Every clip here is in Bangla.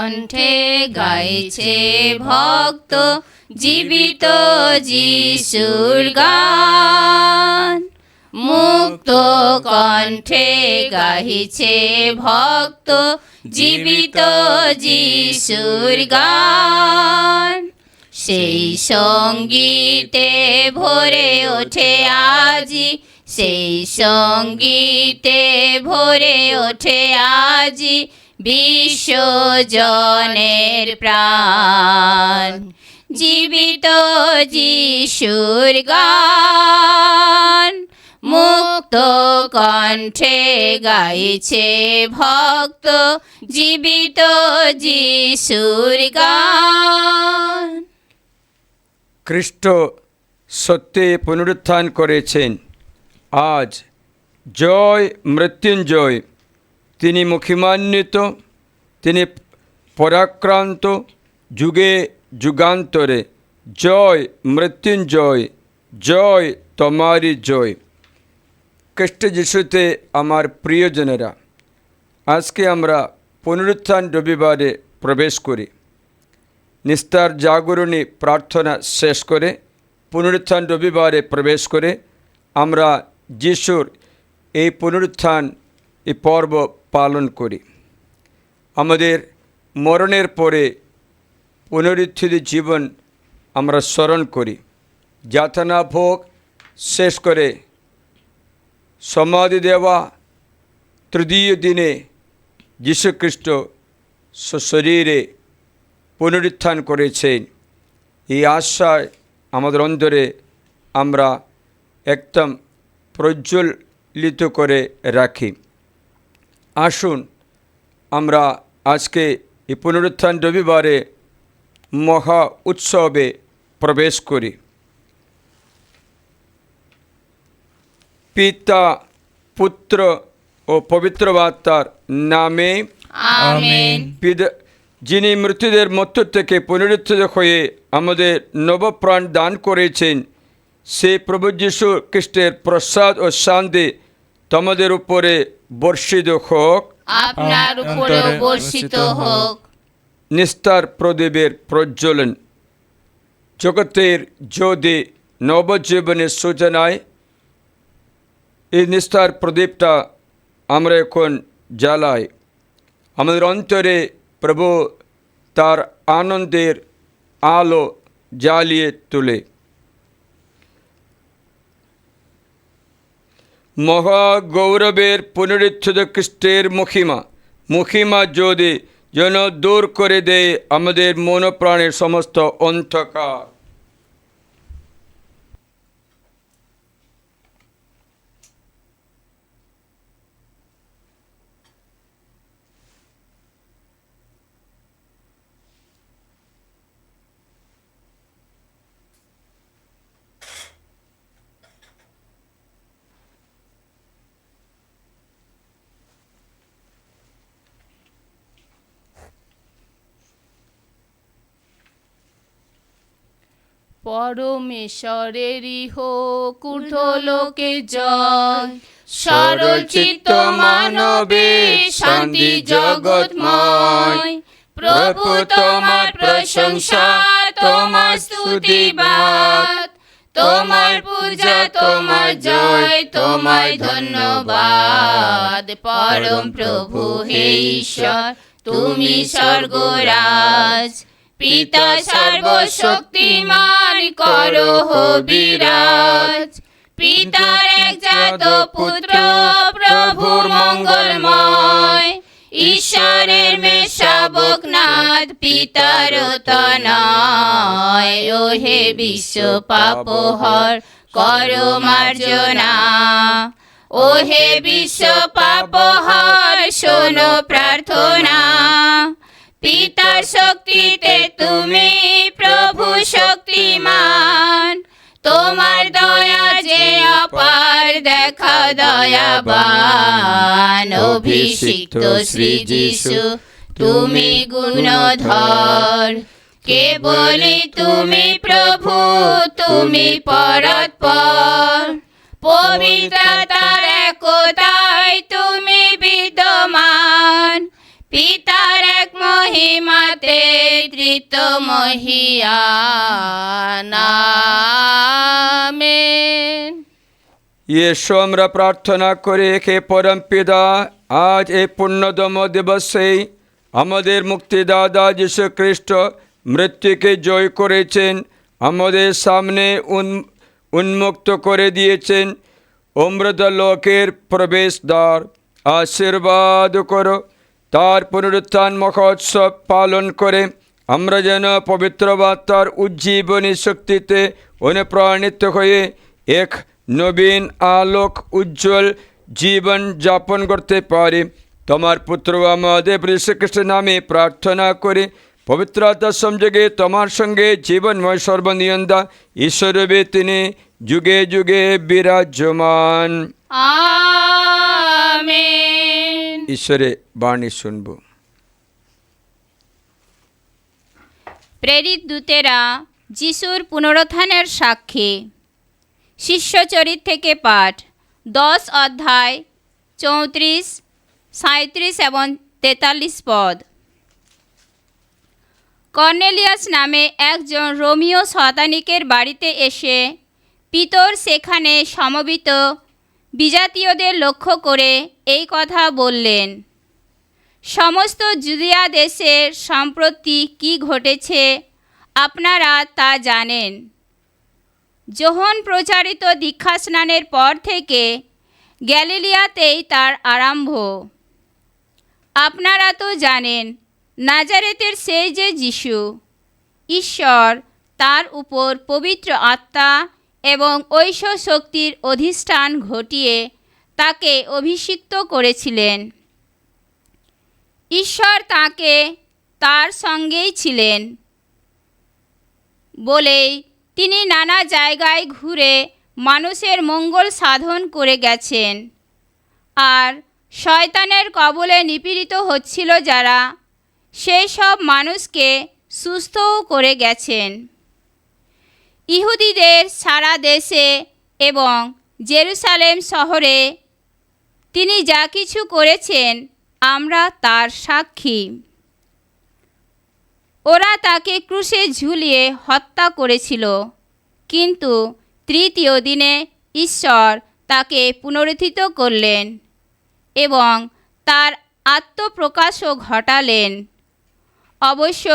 কণ্ঠে গাইছে ভক্ত জীবিত যিশুর গান। মুক্ত কণ্ঠে গাইছে ভক্ত জীবিত যিশুর গান। সেই সঙ্গীতে ভরে ওঠে আজি, সেই সঙ্গীতে ভরে ওঠে আজি বিশ্বজনের প্রাণ। জীবিত যিশুর গান, মুক্ত কণ্ঠে গাইছে ভক্ত জীবিত যিশুর গান। খ্রিস্ট সত্যি পুনরুত্থান করেছেন। আজ জয় মৃত্যুঞ্জয়, তিনি মহিমান্বিত, তিনি পরাক্রান্ত যুগে যুগান্তরে। জয় মৃত্যুঞ্জয়, জয় তোমারই জয়। খ্রিস্ট যিশুতে আমার প্রিয়জনেরা, আজকে আমরা পুনরুত্থান রবিবারে প্রবেশ করি। নিস্তার জাগরণী প্রার্থনা শেষ করে পুনরুত্থান রবিবারে প্রবেশ করে আমরা যিশুর এই পুনরুত্থান এই পর্ব পালন করি। আমাদের মরণের পরে পুনরুত্থিত জীবন আমরা স্মরণ করি। যাতনা ভোগ শেষ করে সমাধি দেওয়া তৃতীয় দিনে যীশুখ্রিস্ট সশরীরে পুনরুত্থান করেছেন। এই আশায় আমাদের অন্তরে আমরা একদম প্রজ্বলিত করে রাখি। আসুন আমরা আজকে এই পুনরুত্থান রবিবারে মহা উৎসবে প্রবেশ করি। পিতা, পুত্র ও পবিত্র আত্মার নামে আমেন। যিনি মৃত্যুদের মধ্য থেকে পুনরুত্থিত হয়ে আমাদের নবপ্রাণ দান করেছেন, সে প্রভু যীশু খ্রিস্টের প্রসাদ ও শান্তি তোমাদের উপরে বর্ষিত হোক, আপনার উপরেও বর্ষিত হোক। নিস্তার প্রদীপের প্রজ্বলন। জগতের জ্যোতি নবজীবনের সূচনায় এই নিস্তার প্রদীপটা আমরা এখন জ্বালাই। আমাদের অন্তরে প্রভু তার আনন্দের আলো জ্বালিয়ে তোলে। মহাগৌরবের পুনরুত্থিত খ্রিস্টের মহিমা যদি যেন দূর করে দেয় আমাদের মনপ্রাণের সমস্ত অন্ধকার। পরমেশ্বরেরই হোক ঊর্ধ্বলোকে জয়, সরল চিত্ত মানবে শান্তি জগৎময়। প্রভু তোমার প্রশংসা, তোমার স্তুতিবাদ, তোমার পূজা, তোমার জয়, তোমায় ধন্যবাদ। পরম প্রভু হে ঈশ্বর, তুমি স্বর্গরাজ। পিতা সর্বশক্তিমান করো বিরাজ। পিতার একজাত পুত্র প্রভুর মঙ্গলময়। ঈশ্বরের মেষশাবক নাথ পিতার তনয়। ও হে বিশ্ব পাপহর করো মার্জনা। ও হে বিশ্ব পাপহর শোনো প্রার্থনা। পিতার শক্তিতে তুমি প্রভু শক্তিমান। তোমার দয়া যে অপার দেখা দয়াবান। অভিষিক্ত শ্রী যিশু তুমি গুণধর। কেবলই তুমি প্রভু, তুমি পরাৎপর। পবিত্রতার একতায় তুমি বিদ্যমান। পিতার এক মহিমাতে ধৃত মহিয়ান আমেন। এসো আমরা প্রার্থনা করি, হে পরম পিতা, আজ এই পুণ্যতম দিবসে আমাদের মুক্তিদাতা যীশু খ্রিস্ট মৃত্যুকে জয় করেছেন, আমাদের সামনে উন্মুক্ত করে দিয়েছেন অমৃত লোকের প্রবেশদ্বার। আশীর্বাদ করো তার পুনরুত্থান মহোৎসব পালন করে আমরা যেন পবিত্র বার্তার উজ্জীবনী শক্তিতে অনুপ্রাণিত হয়ে এক নবীন আলোক উজ্জ্বল জীবন যাপন করতে পারি। তোমার পুত্র আমাদের যীশুখ্রিস্টের নামে প্রার্থনা করি। পবিত্র আত্মার সংযোগে তোমার সঙ্গে জীবনময় সর্বনিয়ন্তা ঈশ্বরবে তিনি যুগে যুগে বিরাজমান। আমেন। ঈশ্বরে বাণী শুনব। প্রেরিত দূতেরা যিশুর পুনরুত্থানের সাক্ষী। শিষ্যচরিত থেকে পাঠ, 10 অধ্যায় 34, 37 এবং 43 পদ। কর্নেলিয়াস নামে একজন রোমীয় শতানিকের বাড়িতে এসে পিতর সেখানে সমবেত বিজাতীয়দের লক্ষ্য করে এই কথা বললেন, সমস্ত জুদিয়া দেশের সম্প্রতি কি ঘটেছে আপনারা তা জানেন। যোহন প্রচারিত দীক্ষাস্নানের পর থেকে গ্যালিলিয়াতেই তার আরম্ভ। আপনারা তো জানেন নাজারেতের সেই যে যিশু, ঈশ্বর তার উপর পবিত্র আত্মা এবং ঐশ্ব শক্তির অধিষ্ঠান ঘটিয়ে তাকে অভিষিক্ত করেছিলেন। ঈশ্বর তাকে তার সঙ্গেই ছিলেন বলেই তিনি নানা জায়গায় ঘুরে মানুষের মঙ্গল সাধন করে গেছেন, আর শয়তানের কবলে নিপীড়িত হচ্ছিল যারা, সেই সব মানুষকে সুস্থও করে গেছেন। ইহুদিদের সারা দেশে এবং জেরুসালেম শহরে তিনি যা কিছু করেছেন আমরা তার সাক্ষী। ওরা তাকে ক্রুশে ঝুলিয়ে হত্যা করেছিল, কিন্তু তৃতীয় দিনে ঈশ্বর তাকে পুনরুত্থিত করলেন এবং তার আত্মপ্রকাশও ঘটালেন, অবশ্য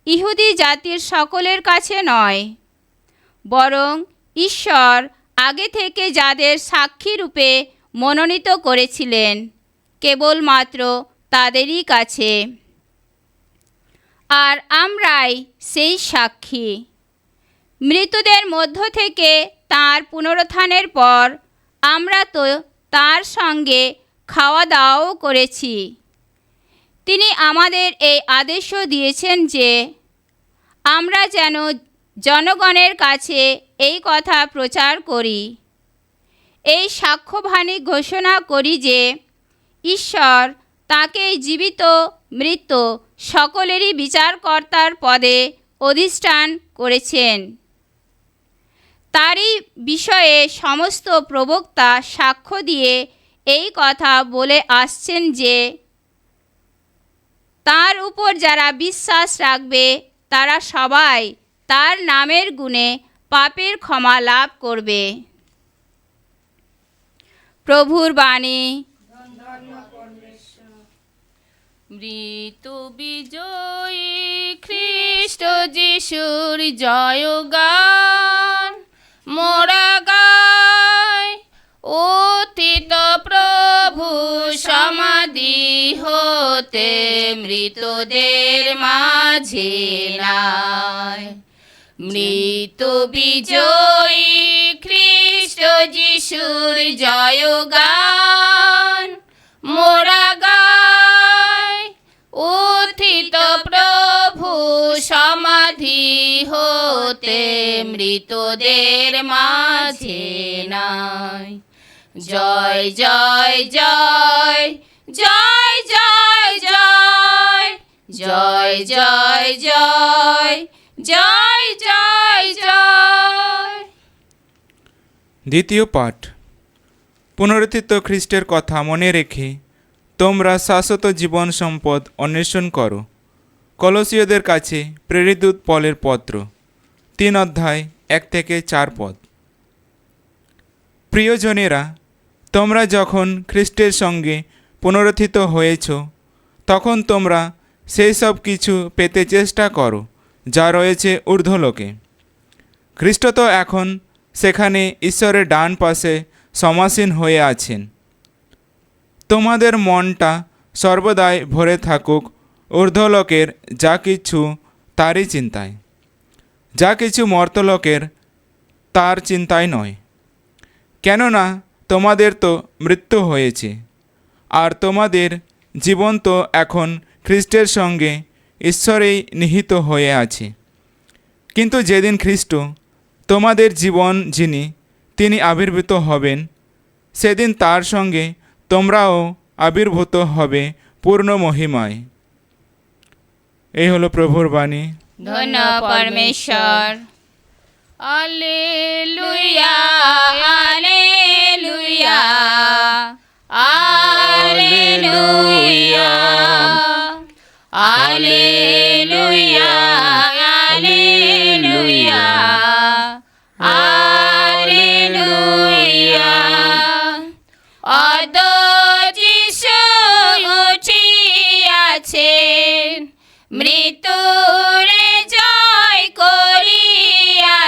ইহুদি জাতির সকলের কাছে নয়, বরং ঈশ্বর আগে থেকে যাদের সাক্ষী রূপে মনোনীত করেছিলেন কেবলমাত্র তাদেরই কাছে। আর আমরাই সেই সাক্ষী। মৃতদের মধ্য থেকে তাঁর পুনরুত্থানের পর আমরা তো তার সঙ্গে খাওয়া দাওয়াও করেছি। তিনি আমাদের এই আদেশও দিয়েছেন যে আমরা যেন জনগণের কাছে এই কথা প্রচার করি, এই সাক্ষ্যবাণী ঘোষণা করি যে ঈশ্বর তাকে জীবিত মৃত সকলেরই বিচারকর্তার পদে অধিষ্ঠান করেছেন। তারই বিষয়ে সমস্ত প্রবক্তা সাক্ষ্য দিয়ে এই কথা বলে আসছেন যে তার উপর যারা বিশ্বাস রাখবে তারা সবাই তার নামের গুণে পাপের ক্ষমা লাভ করবে। প্রভুর বাণী। মৃত্যু বিজয়ী খ্রিস্ট যিশুর জয়গান মোরা গায়, অতীত প্রভু সমাধি হতে মৃতদের মাঝে নাই। মৃত্যু বিজয়ী খ্রিস্ট যিশুর জয়গান মোরা গায়, উত্থিত প্রভু সমাধি হতে মৃতদের মাঝে নাই। জয় জয় জয় জয় জয় জয় জয় জয় জয় জয় জয় জয়। দ্বিতীয় পাঠ। পুনরুত্থিত খ্রিস্টের কথা মনে রেখে তোমরা শাশ্বত জীবন সম্পদ অন্বেষণ করো, কলসীয়দের কাছে প্রেরিত পলের পত্র 3 অধ্যায় 1-4 পদ। প্রিয়জনেরা, তোমরা যখন খ্রিস্টের সঙ্গে পুনরুত্থিত হয়েছ, তখন তোমরা সেই সব কিছু পেতে চেষ্টা করো যা রয়েছে ঊর্ধ্বলোকে। খ্রিস্ট তো এখন সেখানে ঈশ্বরের ডান পাশে সমাসীন হয়ে আছেন। তোমাদের মনটা সর্বদাই ভরে থাকুক ঊর্ধ্বলোকের যা কিছু তারই চিন্তায়, যা কিছু মর্তলোকের তার চিন্তায় নয়। কেননা তোমাদের তো মৃত্যু হয়েছে, আর তোমাদের জীবন তো এখন খ্রিস্টের সঙ্গে ঈশ্বরেই নিহিত হয়ে আছে। কিন্তু যেদিন খ্রিস্ট তোমাদের জীবন যিনি তিনি আবির্ভূত হবেন, সেদিন তার সঙ্গে তোমরাও আবির্ভূত হবে পূর্ণ মহিমায়। এই হলো প্রভুর বাণী। ধন্য পরমেশ্বর। Alleluia, alleluia, alleluia, alleluia, alleluia, alleluia. অদ্য যিশু উঠিয়াছেন, মৃত্যুরে জয় করিয়াছেন,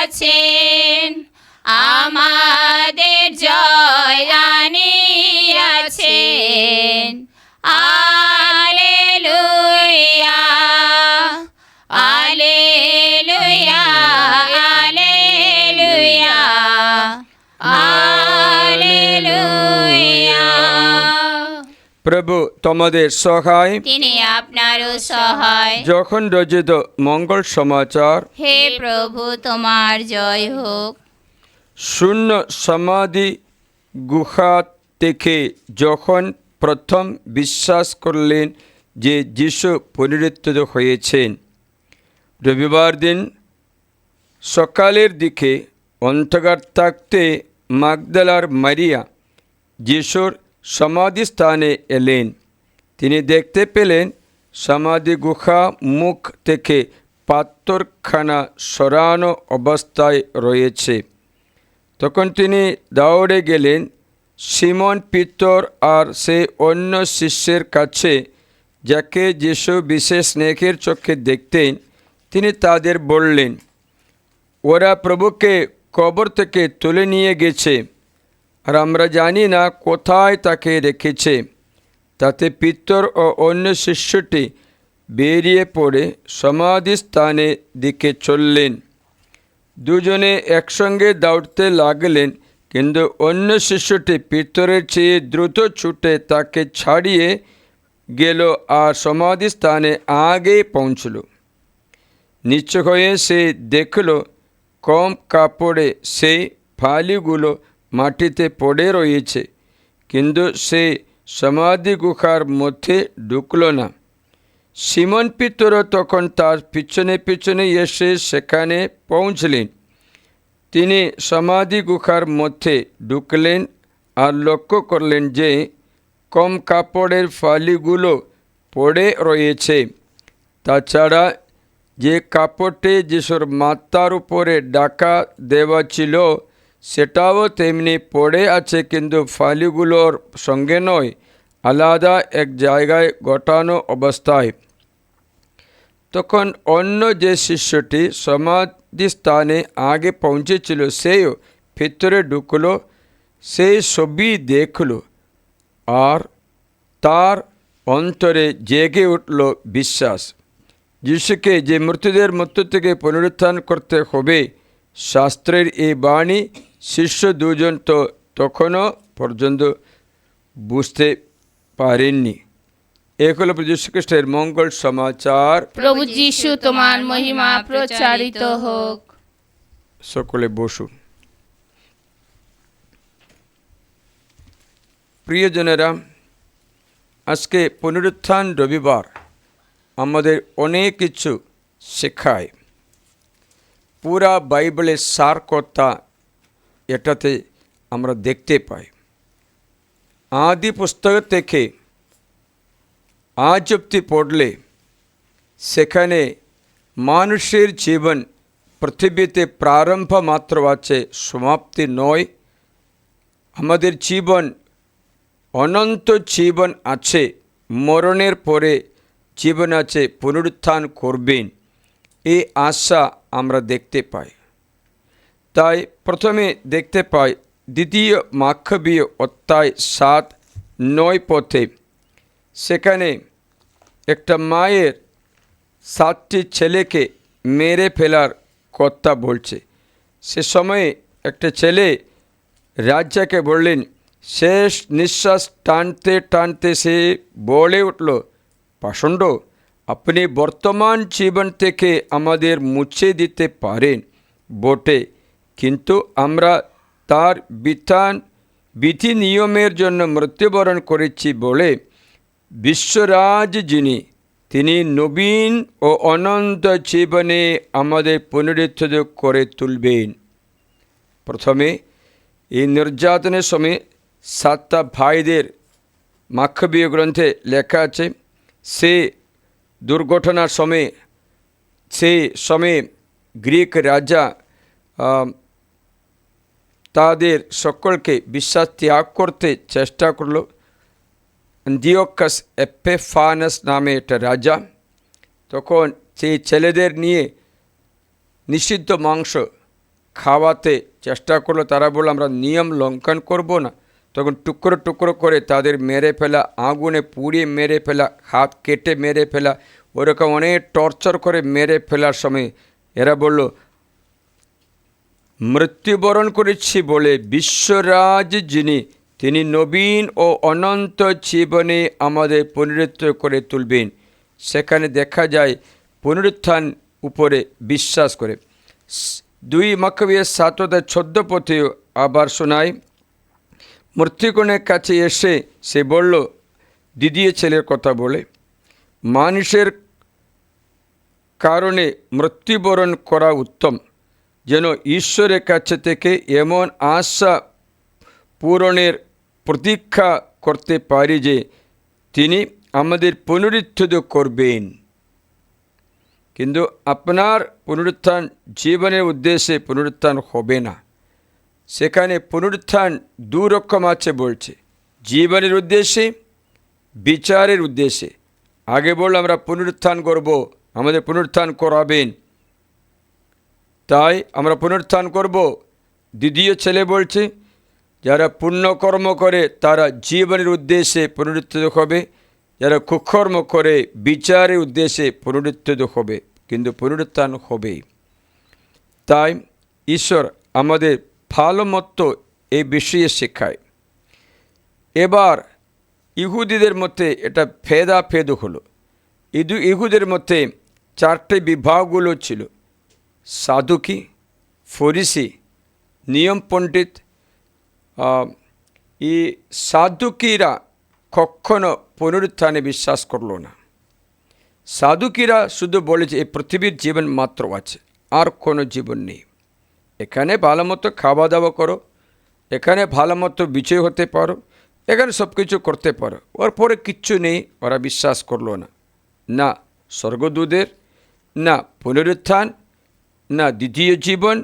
আমাদের জয় আনিয়াছেন। Alleluia, alleluia, alleluia, alleluia. প্রভু তোমাদের সহায়, তিনি আপনারও সহায়। যখন রচিত মঙ্গল সমাচার। হে প্রভু, তোমার জয় হোক। শূন্য সমাধি গুহা থেকে যখন প্রথম বিশ্বাস করলেন যে যিশু পুনরুত্থিত হয়েছেন, রবিবার দিন সকালের দিকে অন্ধকার থাকতে মাগদলার মারিয়া যিশুর সমাধিস্থানে এলেন। তিনি দেখতে পেলেন সমাধি গুহা মুখ থেকে পাথরখানা সরানো অবস্থায় রয়েছে। তখন তিনি দৌড়ে গেলেন সিমন পিতর আর সে অন্য শিষ্যের কাছে, যাকে যিশু বিশেষ স্নেহের চোখে দেখতেন। তিনি তাদের বললেন, ওরা প্রভুকে কবর থেকে তুলে নিয়ে গেছে, আর আমরা জানি না কোথায় তাকে রেখেছে। তাতে পিতর ও অন্য শিষ্যটি বেরিয়ে পড়ে সমাধিস্থানের দিকে চললেন। দুজনে একসঙ্গে দৌড়তে লাগলেন, কিন্তু অন্য শিষ্যটি পিতরের চেয়ে দ্রুত ছুটে তাকে ছাড়িয়ে গেল আর সমাধিস্থানে আগে পৌঁছল। নিশ্চয় হয়ে সে দেখল কম কাপড়ে সেই ফালিগুলো মাটিতে পড়ে রয়েছে, কিন্তু সে সমাধি গুহার মধ্যে ঢুকল না। সিমন পিতর তখন তার পিছনে পিছনে এসে সেখানে পৌঁছলেন। তিনি সমাধি গুহার মধ্যে ঢুকলেন আর লক্ষ্য করলেন যে কম কাপড়ের ফালিগুলো পড়ে রয়েছে। তাছাড়া যে কাপড়টি যিশুর মাথার উপরে ঢাকা দেওয়া ছিল সেটাও তেমনি পড়ে আছে, কিন্তু ফালিগুলোর সঙ্গে নয়, আলাদা এক জায়গায় গোটানো অবস্থায়। তখন অন্য যে শিষ্যটি সমাধিস্থানে আগে পৌঁছেছিল সেও ভিতরে ঢুকল, সেই ছবি দেখল, আর তার অন্তরে জেগে উঠল বিশ্বাস। যিশুকে যে মৃতদের মধ্য থেকে পুনরুত্থান করতে হবে, শাস্ত্রের এই বাণী শিষ্য দুজন তো তখনও পর্যন্ত বুঝতে পারেননি। এক হল যীশু খ্রিস্টের মঙ্গল সমাচার। প্রভু যিশু, তোমার মহিমা প্রচারিত হোক। সকলে বসুন। প্রিয়জনেরা, আজকে পুনরুত্থান রবিবার আমাদের অনেক কিছু শেখায়। পুরা বাইবেলের সার কথা এটাতে আমরা দেখতে পাই। আদি পুস্তক থেকে আজ অবধি পড়লে সেখানে মানুষের জীবন পৃথিবীতে প্রারম্ভ মাত্র আছে, সমাপ্তি নয়। আমাদের জীবন অনন্ত জীবন আছে, মরণের পরে জীবন আছে, পুনরুত্থান করবেন, এই আশা আমরা দেখতে পাই। তাই প্রথমে দেখতে পাই দ্বিতীয় মাক্ষবীয় অধ্যায় 7-9 পথে, সেখানে একটা মায়ের 7টি ছেলেকে মেরে ফেলার কথা বলছে। সে সময়ে একটা ছেলে রাজাকে বললেন, শেষ নিঃশ্বাস টানতে টানতে সে বলে উঠল, পাষণ্ড, আপনি বর্তমান জীবন থেকে আমাদের মুছে দিতে পারেন বটে, কিন্তু আমরা তার বিধি নিয়মের জন্য মৃত্যুবরণ করেছি বলে বিশ্বরাজ যিনি, তিনি নবীন ও অনন্ত জীবনে আমাদের পুনরুত্থিত করে তুলবেন। প্রথমে এই নির্যাতনের সময় 7টা ভাইদের মাক্ষবীয় গ্রন্থে লেখা আছে, সে দুর্ঘটনার সময়ে গ্রিক রাজা তাদের সকলকে বিশ্বাস ত্যাগ করতে চেষ্টা করল। অ্যান্টিওকাস এপেফানাস নামে একটা রাজা, তখন সেই ছেলেদের নিয়ে নিষিদ্ধ মাংস খাওয়াতে চেষ্টা করলো। তারা বলল, আমরা নিয়ম লঙ্ঘন করব না। তখন টুকরো টুকরো করে তাদের মেরে ফেলা, আগুনে পুড়িয়ে মেরে ফেলা, হাত কেটে মেরে ফেলা, ওরকম অনেক টর্চার করে মেরে ফেলার সময় এরা বলল, মৃত্যুবরণ করেছি বলে বিশ্বরাজ যিনি, তিনি নবীন ও অনন্ত জীবনে আমাদের পুনরুত্থিত করে তুলবেন। সেখানে দেখা যায় পুনরুত্থান উপরে বিশ্বাস করে। 2 মাক্ষবীয় 7-14 পথেও আবার শোনায়, মৃত্যুকোণের কাছে এসে সে বলল, দ্বিতীয় ছেলের কথা বলে, মানুষের কারণে মৃত্যুবরণ করা উত্তম, যেন ঈশ্বরের কাছে থেকে এমন আশা পূরণের প্রতীক্ষা করতে পারি যে তিনি আমাদের পুনরুত্থিত করবেন। কিন্তু আপনার পুনরুত্থান জীবনের উদ্দেশ্যে পুনরুত্থান হবে না। সেখানে পুনরুত্থান 2 রকম আছে বলছে, জীবনের উদ্দেশ্যে, বিচারের উদ্দেশ্যে। আগে বলল আমরা পুনরুত্থান করব, আমাদের পুনরুত্থান করাবেন, তাই আমরা পুনরুত্থান করব। দ্বিতীয় ছেলে বলছে, যারা পুণ্যকর্ম করে তারা জীবনের উদ্দেশ্যে পুনরুত্থিত হবে, যারা কুকর্ম করে বিচারের উদ্দেশ্যে পুনরুত্থিত হবে, কিন্তু পুনরুত্থান হবে। তাই ঈশ্বর আমাদের ভালো মতো এই বিষয়ে শেখায়। এবার ইহুদিদের মধ্যে এটা ভেদাভেদ হলো। ইহুদের মধ্যে 4টে বিভাগগুলো ছিল, সাদুকি, ফরিসি, নিয়ম পণ্ডিত। এই সাদুকিরা কখনো পুনরুত্থানে বিশ্বাস করলো না। সাধুকিরা শুধু বলেছে এই পৃথিবীর জীবন মাত্র আছে, আর কোনো জীবন নেই। এখানে ভালো মতো খাওয়া দাওয়া করো, এখানে ভালো মতো বিজয় হতে পারো, এখানে সব কিছু করতে পারো, ওর পরে কিচ্ছু নেই। ওরা বিশ্বাস করলো না, না স্বর্গদূতের, না পুনরুত্থান, না দ্বিতীয় জীবন,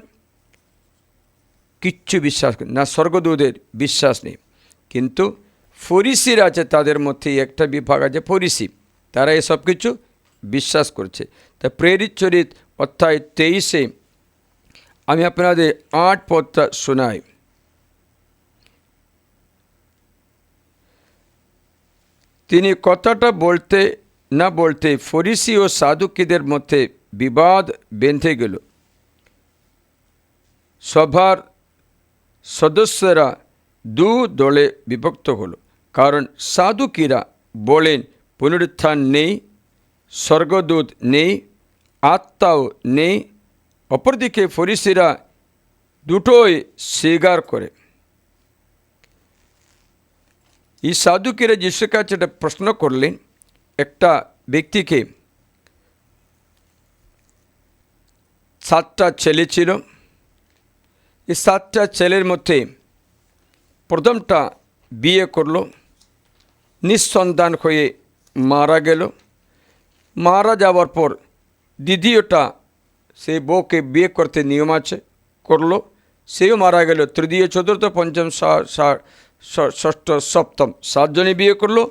কিচ্ছু বিশ্বাস না, স্বর্গদূতের বিশ্বাস নেই। কিন্তু ফরিসিরা আছে, তাদের মধ্যে একটা বিভাগ আছে ফরিসি, তারা এসব কিছু বিশ্বাস করছে। তা প্রেরিত চরিত অধ্যায় 23-এ আমি আপনাদের 8 পদটা শোনাই। তিনি কথাটা বলতে না বলতে ফরিসি ও সাদুকিদের মধ্যে বিবাদ বেঁধে গেল। সভার সদস্যরা 2 দলে বিভক্ত হলো, কারণ সাদুকিরা বলেন পুনরুত্থান নেই, স্বর্গদূত নেই, আত্মাও নেই। অপরদিকে ফরিসিরা দুটোই স্বীকার করে। এই সাধুকিরা যিশুর কাছে একটা প্রশ্ন করলেন। একটা ব্যক্তিকে 7টা ছেলে ছিল। এই 7টা ছেলের মধ্যে প্রথমটা বিয়ে করলো, নিঃসন্তান হয়ে মারা গেল। মারা যাওয়ার পর দ্বিতীয়টা সেই বউকে বিয়ে করতে নিয়ম আছে, করলো, সেও মারা গেল। তৃতীয়, চতুর্থ, পঞ্চম, ষষ্ঠ, সপ্তম 7 জনে বিয়ে করলো,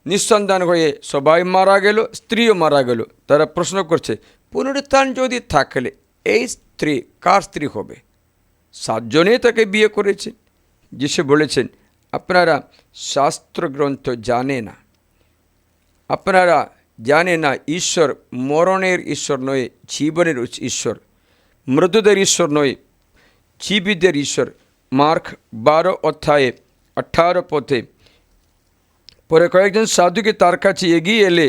নিঃসন্তান হয়ে সবাই মারা গেল, স্ত্রীও মারা গেল। তারা প্রশ্ন করছে, পুনরুত্থান যদি থাকলে এই স্ত্রী কার স্ত্রী হবে? 7 জনে তাকে বিয়ে করেছে। যিশু বলেছেন, আপনারা শাস্ত্রগ্রন্থ জানে না, আপনারা জানে না ঈশ্বর মরণের ঈশ্বর নয়, জীবনের ঈশ্বর, মৃতদের ঈশ্বর নয়, জীবিতদের ঈশ্বর। মার্ক 12 অধ্যায়ে 18 পথে পরে কয়েকজন সাধুকে তার কাছে এগিয়ে এলে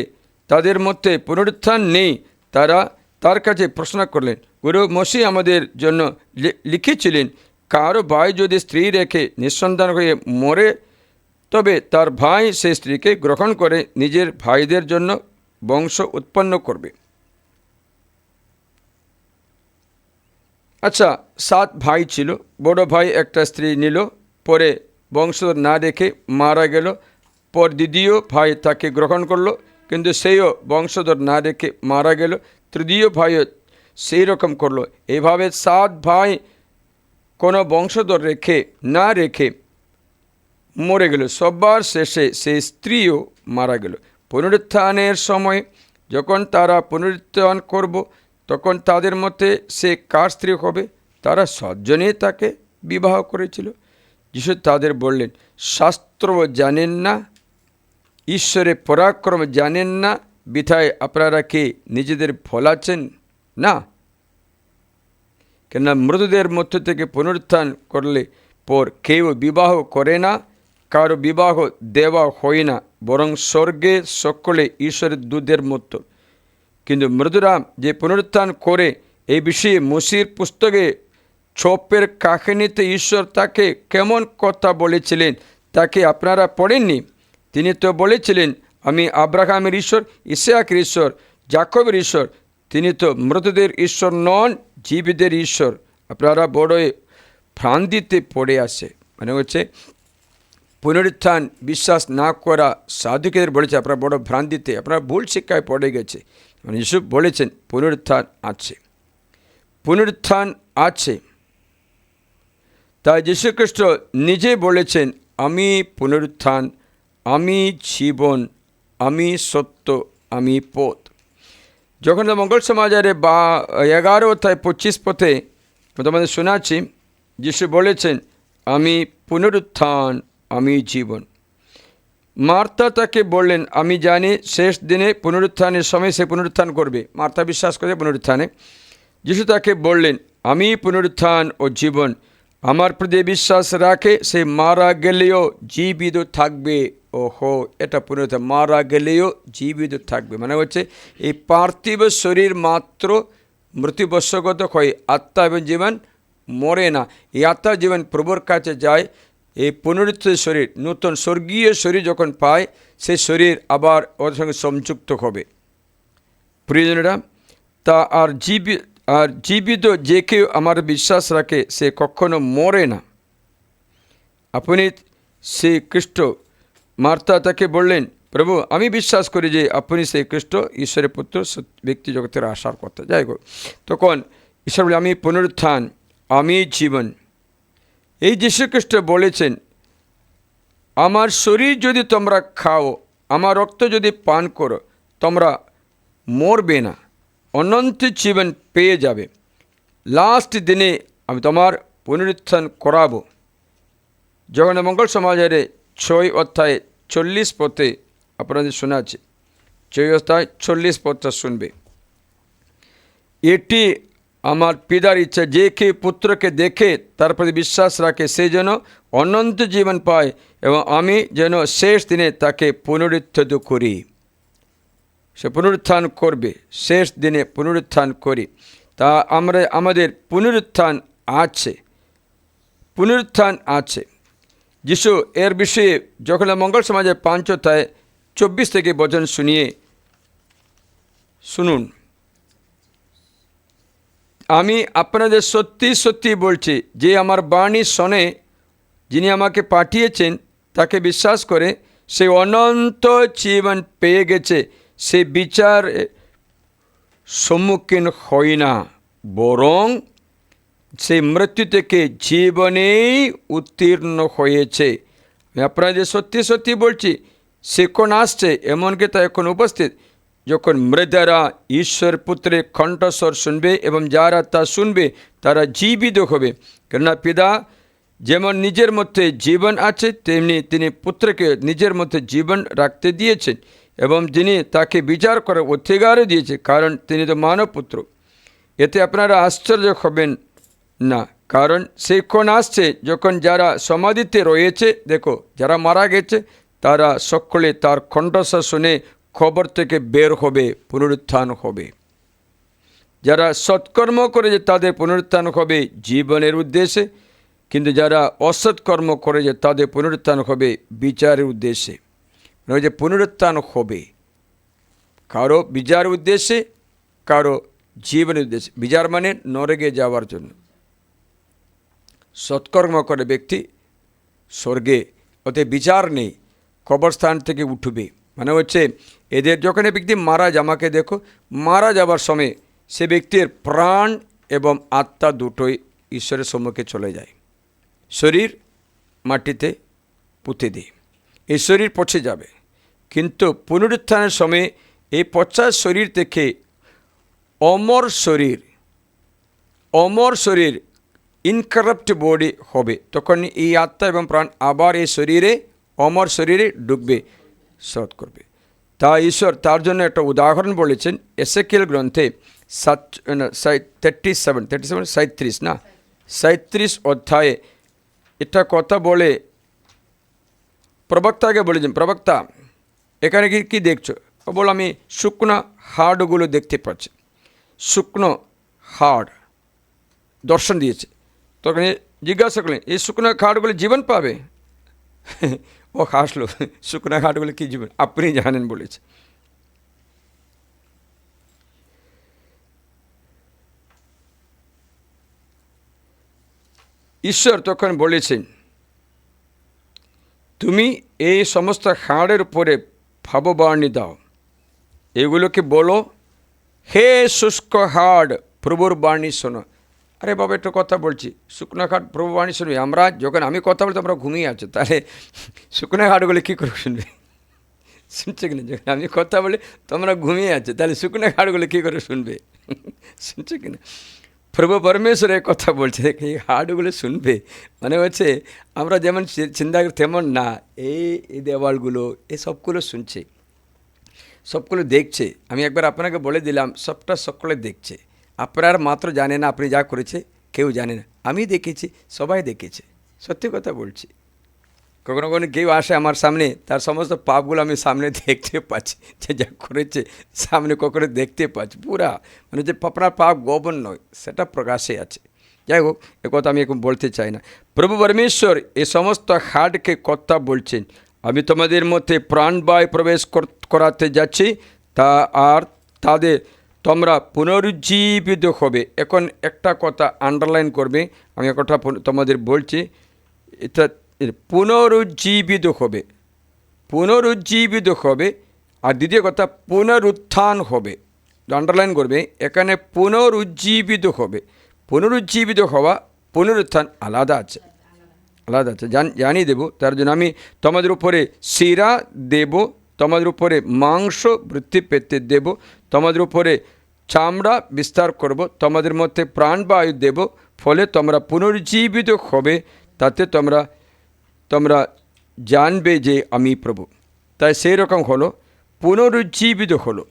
তাদের মধ্যে পুনরুত্থান নেই। তারা তার কাছে প্রশ্ন করলেন, গুরু, মসিহ আমাদের জন্য লিখেছিলেন, কারো ভাই যদি স্ত্রী রেখে নিঃসন্তান হয়ে মরে, তবে তার ভাই সেই স্ত্রীকে গ্রহণ করে নিজের ভাইদের জন্য বংশ উৎপন্ন করবে। আচ্ছা, 7 ভাই ছিল, বড় ভাই একটা স্ত্রী নিল, পরে বংশধর না রেখে মারা গেল। পর দ্বিতীয় ভাই তাকে গ্রহণ করলো, কিন্তু সেও বংশধর না রেখে মারা গেল। তৃতীয় ভাইও সেই রকম করলো। এইভাবে 7 ভাই কোনো বংশধর না রেখে মরে গেল। সবার শেষে সেই স্ত্রীও মারা গেল। পুনরুত্থানের সময় যখন তারা পুনরুত্থান করব, তখন তাদের মধ্যে সে কার স্ত্রী হবে? তারা 7 জনেই তাকে বিবাহ করেছিল। যিশু তাদের বললেন, শাস্ত্র জানেন না, ঈশ্বরের পরাক্রম জানেন না, বিধায় আপনারা কি নিজেদের ফলাচ্ছেন না? কেননা মৃতদের মধ্য থেকে পুনরুত্থান করলে পর কেউ বিবাহ করে না, কারো বিবাহ দেওয়া হয় না, বরং স্বর্গে সকলে ঈশ্বরের দূতের মতো। কিন্তু মৃতরা যে পুনরুত্থান করে, এই বিষয়ে মুসির পুস্তকে ছোপের কাহিনীতে ঈশ্বর তাকে কেমন কথা বলেছিলেন তাকে আপনারা পড়েননি? তিনি তো বলেছিলেন, আমি আব্রাহামের ঈশ্বর, ইসহাকের ঈশ্বর, যাকবের ঈশ্বর। তিনি তো মৃতদের ঈশ্বর নন, জীবিতদের ঈশ্বর। আপনারা বড়ই ভ্রান্তিতে পড়ে আসে, মানে হচ্ছে পুনরুত্থান বিশ্বাস না করা সাধুকেদের বলেছে আপনারা বড় ভ্রান্তিতে, আপনারা ভুল শিক্ষায় পড়ে গেছে। মানে যিশু বলেছেন পুনরুত্থান আছে, পুনরুত্থান আছে। তাই যীশুখ্রিস্ট নিজে বলেছেন, আমি পুনরুত্থান, আমি জীবন, আমি সত্য, আমি পথ। যখন মঙ্গল সমাচারে 11 অধ্যায় 25 পথে তোমাদের শোনাচ্ছি, যিশু বলেছেন, আমি পুনরুত্থান, আমি জীবন। মার্থা তাকে বললেন, আমি জানি শেষ দিনে পুনরুত্থানের সময় সে পুনরুত্থান করবে। মার্থা বিশ্বাস করে পুনরুত্থানে। যিশু তাকে বললেন, আমি পুনরুত্থান ও জীবন, আমার প্রতি বিশ্বাস রাখে সে মারা গেলেও জীবিত থাকবে। ওহো, এটা পুনরুত্থান, মারা গেলেও জীবিত থাকবে। মানে হচ্ছে এই পার্থিব শরীর মাত্র মৃত্যুবশগত হয়, আত্মা এবং জীবন মরে না। এই আত্মা জীবন প্রভুর কাছে যায়। এই পুনরুত্থিত শরীর, নতুন স্বর্গীয় শরীর যখন পায়, সেই শরীর আবার ওর সঙ্গে সংযুক্ত হবে। প্রিয়জনেরা, তা আর জীবিত যে কেউ আমার বিশ্বাস রাখে সে কখনো মরে না। আপনি সেই খ্রিস্ট। মার্থা তাকে বললেন, প্রভু, আমি বিশ্বাস করি যে আপনি সেই খ্রিস্ট, ঈশ্বরের পুত্র, ব্যক্তি জগতের আসার কথা। যাই হোক, তখন ঈশ্বর বলে, আমি পুনরুত্থান, আমি জীবন। এই যীশুখ্রিস্ট বলেছেন, আমার শরীর যদি তোমরা খাও, আমার রক্ত যদি পান করো, তোমরা মরবে না, অনন্ত জীবন পেয়ে যাবে। লাস্ট দিনে আমি তোমার পুনরুত্থান করাবো। যখন মঙ্গল সমাচারে 6 অধ্যায়ে 40 পথে আপনাদের শোনাচ্ছে, 6 অধ্যায় 40 পথটা শুনবে। এটি আমার পিতার ইচ্ছা, যে কেউ পুত্রকে দেখে তার প্রতি বিশ্বাস রাখে সে যেন অনন্ত জীবন পায়, এবং আমি যেন শেষ দিনে তাকে পুনরুত্থিত করি। সে পুনরুত্থান করবে, শেষ দিনে পুনরুত্থান করি। তা আমাদের পুনরুত্থান আছে, পুনরুত্থান আছে। যিশু এর বিষয়ে যখন মঙ্গল সমাজের 5 অধ্যায় 24 থেকে বচন শুনুন। আমি আপনাদের সত্যি সত্যি বলছি, যে আমার বাণী শোনে, যিনি আমাকে পাঠিয়েছেন তাকে বিশ্বাস করে, সে অনন্ত জীবন পেয়ে গেছে, সে বিচার সম্মুখীন হয় না, বরং সে মৃত্যু থেকে জীবনেই উত্তীর্ণ হয়েছে। আমি আপনাদের সত্যি সত্যি বলছি, সে কোন আসছে, এমনকি তা এখন উপস্থিত, যখন মৃতরা ঈশ্বর পুত্রের কণ্ঠস্বর শুনবে এবং যারা তা শুনবে তারা জীবিত হবে। কেননা পিতা যেমন নিজের মধ্যে জীবন আছে, তেমনি তিনি পুত্রকে নিজের মধ্যে জীবন রাখতে দিয়েছেন এবং যিনি তাকে বিচার করার অধিকারও দিয়েছে, কারণ তিনি তো মানব পুত্র। এতে আপনারা আশ্চর্য হবেন না, কারণ সেইক্ষণ আসছে যখন যারা সমাধিতে রয়েছে, দেখো যারা মারা গেছে তারা সকলে তার কণ্ঠস্বর শুনে খবর থেকে বের হবে, পুনরুত্থান হবে। যারা সৎকর্ম করেছে তাদের পুনরুত্থান হবে জীবনের উদ্দেশ্যে, কিন্তু যারা অসৎকর্ম করেছে তাদের পুনরুত্থান হবে বিচারের উদ্দেশ্যে। যে পুনরুত্থান হবে কারো বিচারের উদ্দেশ্যে, কারো জীবনের উদ্দেশ্যে। বিচার মানে নরকে যাওয়ার জন্য। সৎকর্ম করে ব্যক্তি স্বর্গে, ওতে বিচার নেই, কবরস্থান থেকে উঠবে। মানে হচ্ছে এদের যখন ব্যক্তি মারা যায়, আমাকে দেখো, মারা যাবার সময় সে ব্যক্তির প্রাণ এবং আত্মা দুটোই ঈশ্বরের সম্মুখে চলে যায়। শরীর মাটিতে পুঁতে দেয়, এই শরীর পচে যাবে, কিন্তু পুনরুত্থানের সময় এই পচা শরীর থেকে অমর শরীর ইনকারাপ্ট বডি হবে। তখন এই আত্মা এবং প্রাণ আবার এই শরীরে, অমর শরীরে ঢুকবে, সৎ করবে। তা ঈশ্বর তার জন্য একটা উদাহরণ বলেছেন এসেকেল গ্রন্থে 37 অধ্যায়ে এটা কথা বলে প্রবক্তাকে বলেছেন, প্রবক্তা এখানে কি দেখছো? ও বল, আমি শুকনো হাড়গুলো দেখতে পাচ্ছি। শুকনো হাড় দর্শন দিয়েছে। তখন জিজ্ঞাসা করলেন, এই শুকনো হাড়গুলো জীবন পাবে? ও হাসলো, শুকনো হাড়গুলো কি জীবন, আপনি জানেন বলেছে। ঈশ্বর তখন বলেছেন, তুমি এই সমস্ত হাড়ের উপরে ভাববাণী দাও, এগুলোকে বলো, হে শুষ্ক হাড় প্রভুর বাণী শোনো। আরে বাবা, একটা কথা বলছি, শুকনো হাড় প্রভুর বাণী শুনবে। আমরা যখন আমি কথা বলি তোমরা ঘুমিয়ে আছো, তাহলে শুকনো হাড়গুলো কী করে শুনবে? শুনছে কিনা? যখন আমি কথা বলি তোমরা ঘুমিয়ে আছো, তাহলে শুকনো হাড়গুলো কী করে শুনবে? শুনছে কিনা? প্রভু পরমেশ্বরের কথা বলছে, এই হাড়গুলো শুনবে। মানে হচ্ছে আমরা যেমন চিন্তা করি তেমন না, এই দেওয়ালগুলো এই সবগুলো শুনছে, সবগুলো দেখছে। আমি একবার আপনাকে বলে দিলাম, সবটা সকলে দেখছে। আপনার মাত্র জানে না আপনি যা করেছে, কেউ জানে না। আমি দেখেছি, সবাই দেখেছে, সত্যি কথা বলছি। কখনো কখনো কেউ আসে আমার সামনে, তার সমস্ত পাপগুলো আমি সামনে দেখতে পাচ্ছি, যে যা করেছে সামনে কখনো দেখতে পাচ্ছি পুরা। মানে যে আপনার পাপ গোপন নয়, সেটা প্রকাশে আছে। যাই হোক, এ কথা আমি এখন বলতে চাই না। প্রভু পরমেশ্বর এই সমস্ত হাড়কে কথা বলছেন, আমি তোমাদের মধ্যে প্রাণবায়ু প্রবেশ করাতে যাচ্ছি, তা আর তাদের তোমরা পুনরুজ্জীবিত হবে। এখন একটা কথা আন্ডারলাইন করবে, আমি একটা তোমাদের বলছি, এটা পুনরুজ্জীবিত হবে, পুনরুজ্জীবিত হবে। আর দ্বিতীয় কথা পুনরুত্থান হবে, আন্ডারলাইন করবে, এখানে পুনরুজ্জীবিত হবে। পুনরুজ্জীবিত হওয়া, পুনরুত্থান আলাদা আছে, আলাদা আছে, জানিয়ে দেবো। তার জন্য আমি তোমাদের উপরে শিরা দেব, তোমাদের উপরে মাংস বৃদ্ধি পেতে দেব, তোমাদের উপরে চামড়া বিস্তার করব, তোমাদের মধ্যে প্রাণবায়ু দেব, ফলে তোমরা পুনরুজ্জীবিত হবে। তাতে তোমরা জানবে যে আমি প্রভু। তাই সেই রকম হলো, পুনরুজ্জীবিত হলো।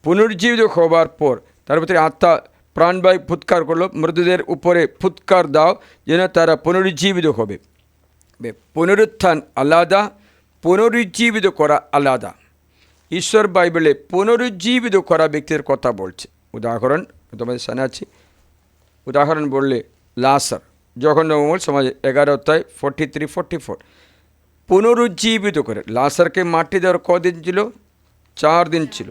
পুনরুজ্জীবিত হবার পর তার ভিতরে আত্মা প্রাণবায়ু ফুৎকার করলো, মৃতদের উপরে ফুৎকার দাও যেন তারা পুনরুজ্জীবিত হবে। পুনরুত্থান আলাদা, পুনরুজ্জীবিত করা আলাদা। ঈশ্বর বাইবেলে পুনরুজ্জীবিত করা ব্যক্তির কথা বলছে। উদাহরণ তোমাদের শোনাচ্ছি। উদাহরণ বললে লাসার, জঘন্যমূল সমাজে 11 অধ্যায় 43-44 পুনরুজ্জীবিত করে। লাসারকে মাটি দেওয়ার কদিন ছিল? 4 দিন ছিল।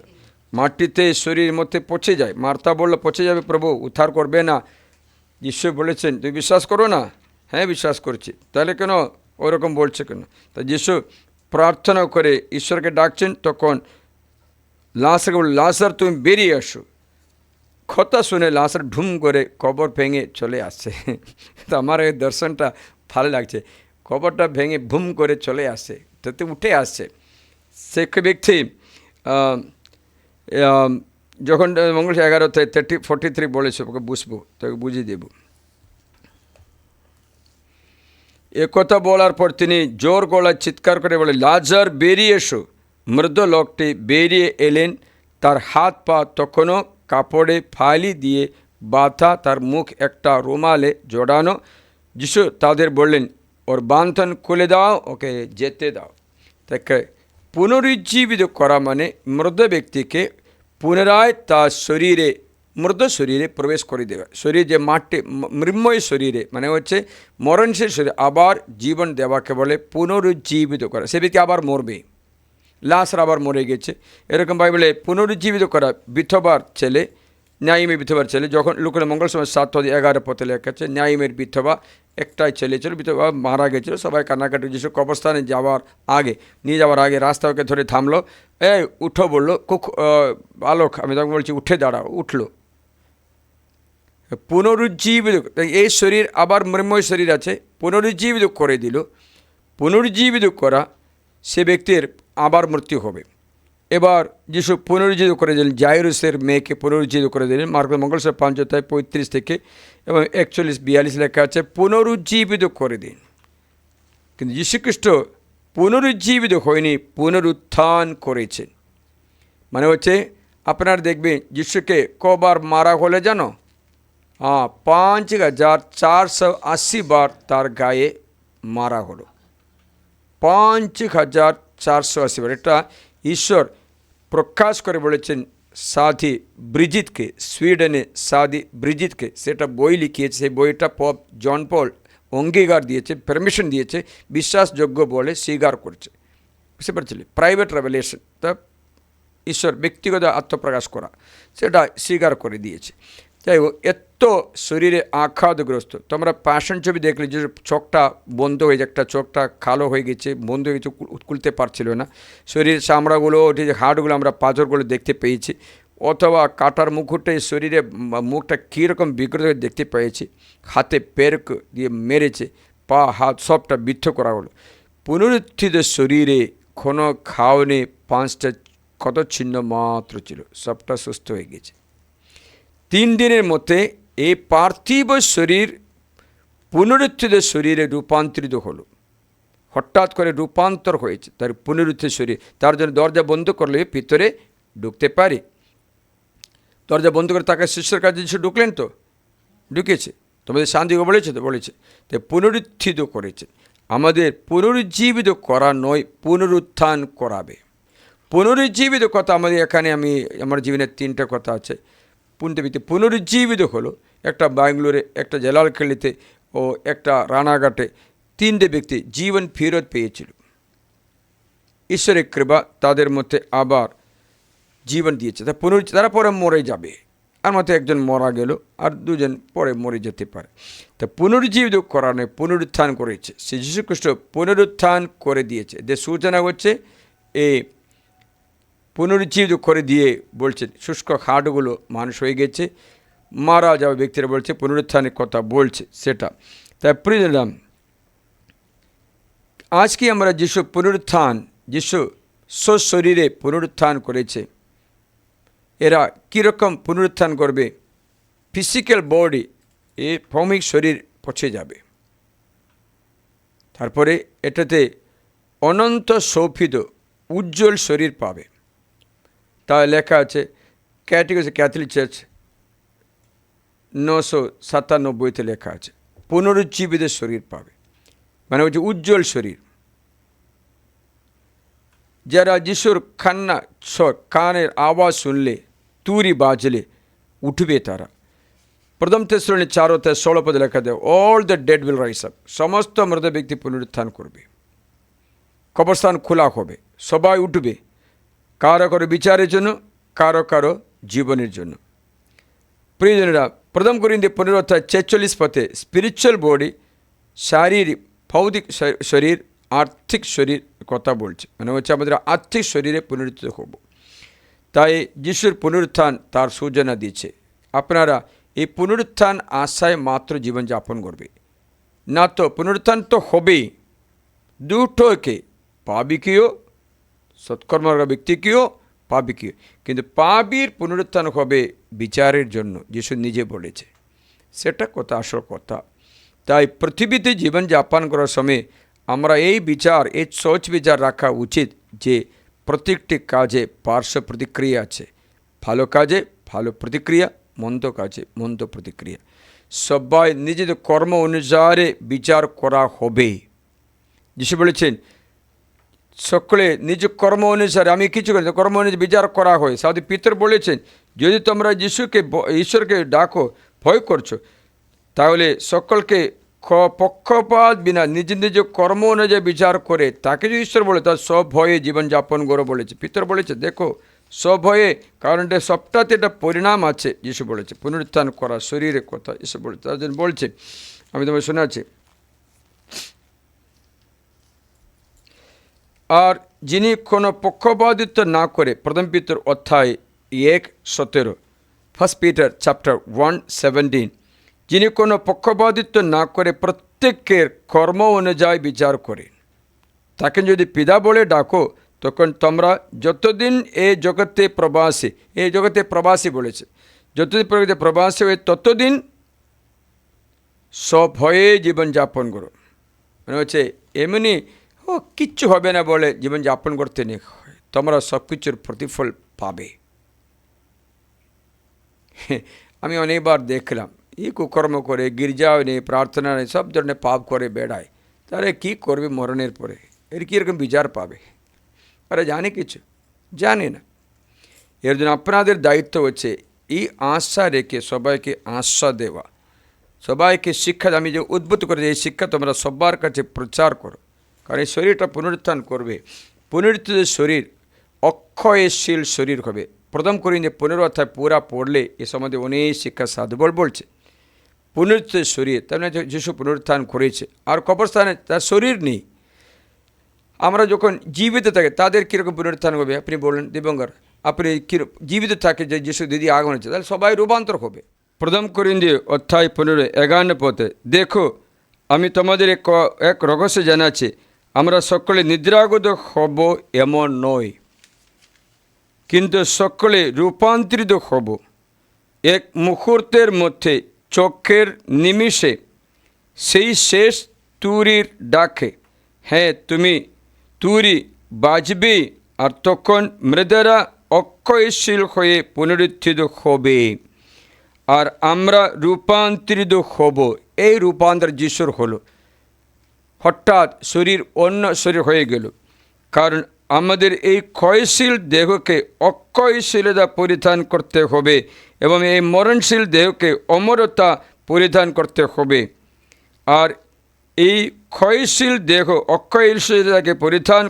মাটিতে শরীরের মধ্যে পচে যায়। মার্থা বলল, পচে যাবে প্রভু, উদ্ধার করবে না। ঈশ্বর বলেছেন, তুমি বিশ্বাস করো না? হ্যাঁ বিশ্বাস করছি। তাহলে কেন ওরকম বলছে কেন? তা যিশু প্রার্থনা করে ঈশ্বরকে ডাকছেন, তখন লাজারকে বলল, লাজার তুমি বেরিয়ে আসো। কথা শুনে লাজার ঢুম করে কবর ভেঙে চলে আসছে। তো আমার এই দর্শনটা ভালো লাগছে, কবরটা ভেঙে ভুম করে চলে আসছে, তাতে উঠে আসছে। সে ব্যক্তি যখন মঙ্গল 11:43 বলেছে, ওকে বুঝবো, তোকে বুঝিয়ে দেব। কথা বলার পর তিনি জোর গলায় চিৎকার করে বলে, লাজার বেরিয়ে এসো। মৃত লোকটি বেরিয়ে এলেন, তার হাত পা তখনও কাপড়ে ফালি দিয়ে বাঁধা, তার মুখ একটা রুমালে জড়ানো। যিশু তাদের বললেন, ওর বান্ধন খুলে দাও, ওকে যেতে দাও। তাকে পুনরুজ্জীবিত করা মানে মৃত ব্যক্তিকে পুনরায় তার শরীরে, মৃত শরীরে প্রবেশ করে দেওয়া। শরীর যে মাটি মৃন্ময় শরীরে মানে হচ্ছে মরণশীল শরীরে আবার জীবন দেওয়াকে বলে পুনরুজ্জীবিত করা। সে ব্যক্তি আবার মরবে, লাজার আবার মরে গেছে, এরকম বাইবেলে পুনরুজ্জীবিত করা। বিধবার ছেলে, ন্যায়মের বিধবার ছেলে, যখন লুকানো মঙ্গল সময় 7:11 পথে লেখা আছে, ন্যায়মের বিধবা একটাই ছেলে ছিল, বিধবা মারা গেছিলো। সবাই কান্নাকাটি, যিশু কবরস্থানে যাওয়ার আগে, নিয়ে যাওয়ার আগে রাস্তা ওকে ধরে থামলো, এই উঠো বললো, বালক, আমি তখন বলছি উঠে দাঁড়াও, উঠলো। পুনরুজ্জীবিত, এই শরীর আবার মৃন্ময় শরীর আছে, পুনরুজ্জীবিত করে দিল। পুনরুজ্জীবিত করা, সে ব্যক্তির আবার মৃত্যু হবে। এবার যিশু পুনরুজ্জীবিত করে দিলেন, জাইরুসের মেয়েকে পুনরুজ্জীবিত করে দিলেন। মার্ক মঙ্গল 5:35 থেকে এবং 41-42 লেখা আছে, পুনরুজ্জীবিত করে দিন। কিন্তু যীশুখ্রিস্ট পুনরুজ্জীবিত হয়নি, পুনরুত্থান করেছেন। মানে হচ্ছে আপনারা দেখবেন যিশুকে কবার মারা হলে জানো? 5480 বার তার গায়ে মারা হলো। 5480 বার। এটা ঈশ্বর প্রকাশ করে বলেছেন সাধি ব্রিজিতকে, সুইডেনে সাধি ব্রিজিতকে, সেটা বই লিখিয়েছে। সেই বইটা পপ জন পল অঙ্গীকার দিয়েছে, পারমিশন দিয়েছে, বিশ্বাসযোগ্য বলে স্বীকার করছে। বুঝতে পারছিলে? প্রাইভেট রেভেলেশন, তা ঈশ্বর ব্যক্তিগত আত্মপ্রকাশ করা, সেটা স্বীকার করে দিয়েছে। যাই হোক, এত শরীরে আঘাতগ্রস্ত। তোমরা প্যাশন ছবি দেখলে যে চোখটা বন্ধ হয়ে, একটা চোখটা কালো হয়ে গেছে, বন্ধ হয়ে গেছে, খুলতে পারছিল না। শরীরের চামড়াগুলো, হাড়গুলো, আমরা পাথরগুলো দেখতে পেয়েছি, অথবা কাটার মুকুটে শরীরে মুখটা কীরকম বিকৃত হয়ে দেখতে পেয়েছি। হাতে পেরক দিয়ে মেরেছে, পা হাত সবটা বিদ্ধ করা হলো। পুনরুত্থিত শরীরে কোনো খাওয়ানে 5টা ক্ষত চিহ্ন মাত্র ছিল, সবটা সুস্থ হয়ে গেছে। 3 দিনের মধ্যে এই পার্থিব শরীর পুনরুত্থিত শরীরে রূপান্তরিত হলো। হঠাৎ করে রূপান্তর হয়েছে তার পুনরুত্থিত শরীর। তার জন্য দরজা বন্ধ করলে ভিতরে ঢুকতে পারে। দরজা বন্ধ করে তাকে শিষ্যের কাছে যিশু ঢুকলেন, তো ঢুকেছে। তোমাদের শান্তিকে বলেছে, তো বলেছে, তো পুনরুত্থিত করেছে। আমাদের পুনরুজ্জীবিত করা নয়, পুনরুত্থান করাবে। পুনরুজ্জীবিত কথা আমাদের এখানে, আমার জীবনের 3টা কথা আছে। পুনরুজ্জীবিত হলো, একটা ব্যাঙ্গালোরে, একটা জেলালখালিতে ও একটা রানাঘাটে 3টে ব্যক্তি জীবন ফেরত পেয়েছিল। ঈশ্বরের কৃপা তাদের মধ্যে আবার জীবন দিয়েছে। তারা পরে মরে যাবে, আর মধ্যে একজন মারা গেল, আর 2জন পরে মরে যেতে পারে। তা পুনরুজ্জীবিত করা নয়, পুনরুত্থান করেছে। সে যীশুখ্রিস্ট পুনরুত্থান করে দিয়েছে। যে সূচনা হচ্ছে এই পুনরুজ্জীবিত করে দিয়ে বলছেন শুষ্ক হাড়গুলো মানুষ হয়ে গেছে, মারা যাওয়া ব্যক্তিরা বলছে, পুনরুত্থানের কথা বলছে সেটা। তাই প্রিয়রাম, আজকে আমরা যিশু পুনরুত্থান, যিশু শরীরে পুনরুত্থান করেছে। এরা কীরকম পুনরুত্থান করবে? ফিজিক্যাল বডি, এই ভৌমিক শরীর পচে যাবে, তারপরে এটাতে অনন্ত শোভিত উজ্জ্বল শরীর পাবে। তা লেখা আছে ক্যাথলিক চার্চ 997 লেখা আছে, পুনরুজ্জীবিত শরীর পাবে, মানে হচ্ছে উজ্জ্বল শরীর। যারা যিশুর কানের আওয়াজ শুনলে, তুরি বাজলে উঠবে তারা। 1 থেসলোনিকে 4:16 লেখা দেয়, all the dead will rise up. সমস্ত মৃত ব্যক্তি পুনরুত্থান করবে, কবরস্থান খোলা হবে, সবাই উঠবে, কারো কারো বিচারের জন্য, কারো কারো জীবনের জন্য। প্রিয়জনেরা, 1 কোরিন্থীয় 15:46 স্পিরিচুয়াল বডি, শারীরিক ভৌতিক শরীর, আর্থিক শরীর কথা বলছে, মানে হচ্ছে আমাদের আর্থিক শরীরে পুনরুত্থিত হব। তাই যিশুর পুনরুত্থান তার সূচনা দিয়েছে। আপনারা এই পুনরুত্থান আশায় মাত্র জীবনযাপন করবে না, তো পুনরুত্থান তো হবেই, দুটোকে, পাবিকীয় সৎকর্মর ব্যক্তিকেও পাবিকীয়, কিন্তু পাবির পুনরুত্থান হবে বিচারের জন্য, যিশু নিজে বলেছে। সেটা কথা, আসল কথা। তাই পৃথিবীতে জীবনযাপন করার সময় আমরা এই বিচার, এই সোচ বিচার রাখা উচিত যে প্রত্যেকটি কাজে পার্শ্ব প্রতিক্রিয়া আছে। ভালো কাজে ভালো প্রতিক্রিয়া, মন্দ কাজে মন্দ প্রতিক্রিয়া। সবাই নিজেদের কর্ম অনুসারে বিচার করা হবে। যিশু বলেছেন সকলে নিজ কর্ম অনুসারে, আমি কিছু করি কর্ম অনুযায়ী বিচার করা হয়। সাধু পিতর বলেছেন যদি তোমরা ঈশ্বরকে ডাকো, ভয় করছো, তাহলে সকলকে পক্ষপাত বিনা নিজ নিজ কর্ম অনুযায়ী বিচার করে তাকে যদি ঈশ্বর বলে তার সব ভয়ে জীবনযাপন করো বলেছে। পিতর বলেছে দেখো সব ভয়ে, কারণ এটা সবটাতে একটা পরিণাম আছে। যিশু বলেছে পুনরুত্থান করা, শরীরের কথা ঈশ্বর বলেছে। তার জন্য বলছে, আমি তোমায় শোনাচ্ছি, আর যিনি কোনো পক্ষপাতিত্ব না করে, প্রথম পিতর অধ্যায় 1:17, ফার্স্ট পিটার চ্যাপ্টার 1:17, যিনি কোনো পক্ষপাতিত্ব না করে প্রত্যেকের কর্ম অনুযায়ী বিচার করেন, তাকে যদি পিতা বলে ডাকো, তখন তোমরা যতদিন এই জগতে প্রবাসী বলেছে, যতদিন প্রবাসী হয়ে ততদিন সভয়ে জীবনযাপন করো। মানে হচ্ছে এমনি কিচ্ছু হবে না বলে জীবনযাপন করতে নেই, তোমরা সব কিছুর প্রতিফল পাবে। আমি অনেকবার দেখলাম এই কুকর্ম করে, গির্জাও নেই, প্রার্থনা নেই, সব ধরনের পাপ করে বেড়ায়, তাহলে কী করবে মরণের পরে? এর কীরকম বিচার পাবে? আরে জানে কিছু? জানে না। এর জন্য আপনাদের দায়িত্ব হচ্ছে এই আশা রেখে সবাইকে আশা দেওয়া, সবাইকে শিক্ষা, আমি যে উদ্বুদ্ধ করে এই শিক্ষা তোমরা সবার কাছে প্রচার করো, কারণ এই শরীরটা পুনরুত্থান করবে। পুনরুত্থিত শরীর অক্ষয়শীল শরীর হবে। প্রথম করিন্থিয়ার 15 অধ্যায় পুরা পড়লে এ সম্বন্ধে অনেক শিক্ষা সাধুবল বলছে। পুনরুত্থিত শরীর, তার মানে যিশু পুনরুত্থান করেছে, আর কবরস্থানে তার শরীর নেই। আমরা যখন জীবিত থাকি তাদের কীরকম পুনরুত্থান হবে আপনি বলেন দিবঙ্কর? আপনি জীবিত থাকে যে যিশু দিদি আগমন হচ্ছে, তাহলে সবাই রূপান্তর হবে। প্রথম করিন্থিয় অধ্যায় 15:51 পথে, দেখো আমি তোমাদের এক রহস্য জানাচ্ছি, আমরা সকলে নিদ্রাগত হব এমন নয়, কিন্তু সকলে রূপান্তরিত হব এক মুহূর্তের মধ্যে, চোখের নিমিষে, সেই শেষ তুরির ডাকে। হ্যাঁ, তুরি বাজবে, আর তখন মৃদেরা অক্ষয়শীল হয়ে পুনরুত্থিত হবে, আর আমরা রূপান্তরিত হব। এই রূপান্তর যিশুর হলো, হঠাৎ শরীর অন্য শরীর হয়ে গেল, কারণ আমাদের এই ক্ষয়শীল দেহকে অক্ষয়শীলতা পরিধান করতে হবে এবং এই মরণশীল দেহকে অমরতা পরিধান করতে হবে। আর এই ক্ষয়শীল দেহ অক্ষয়শীলতাকে পরিধান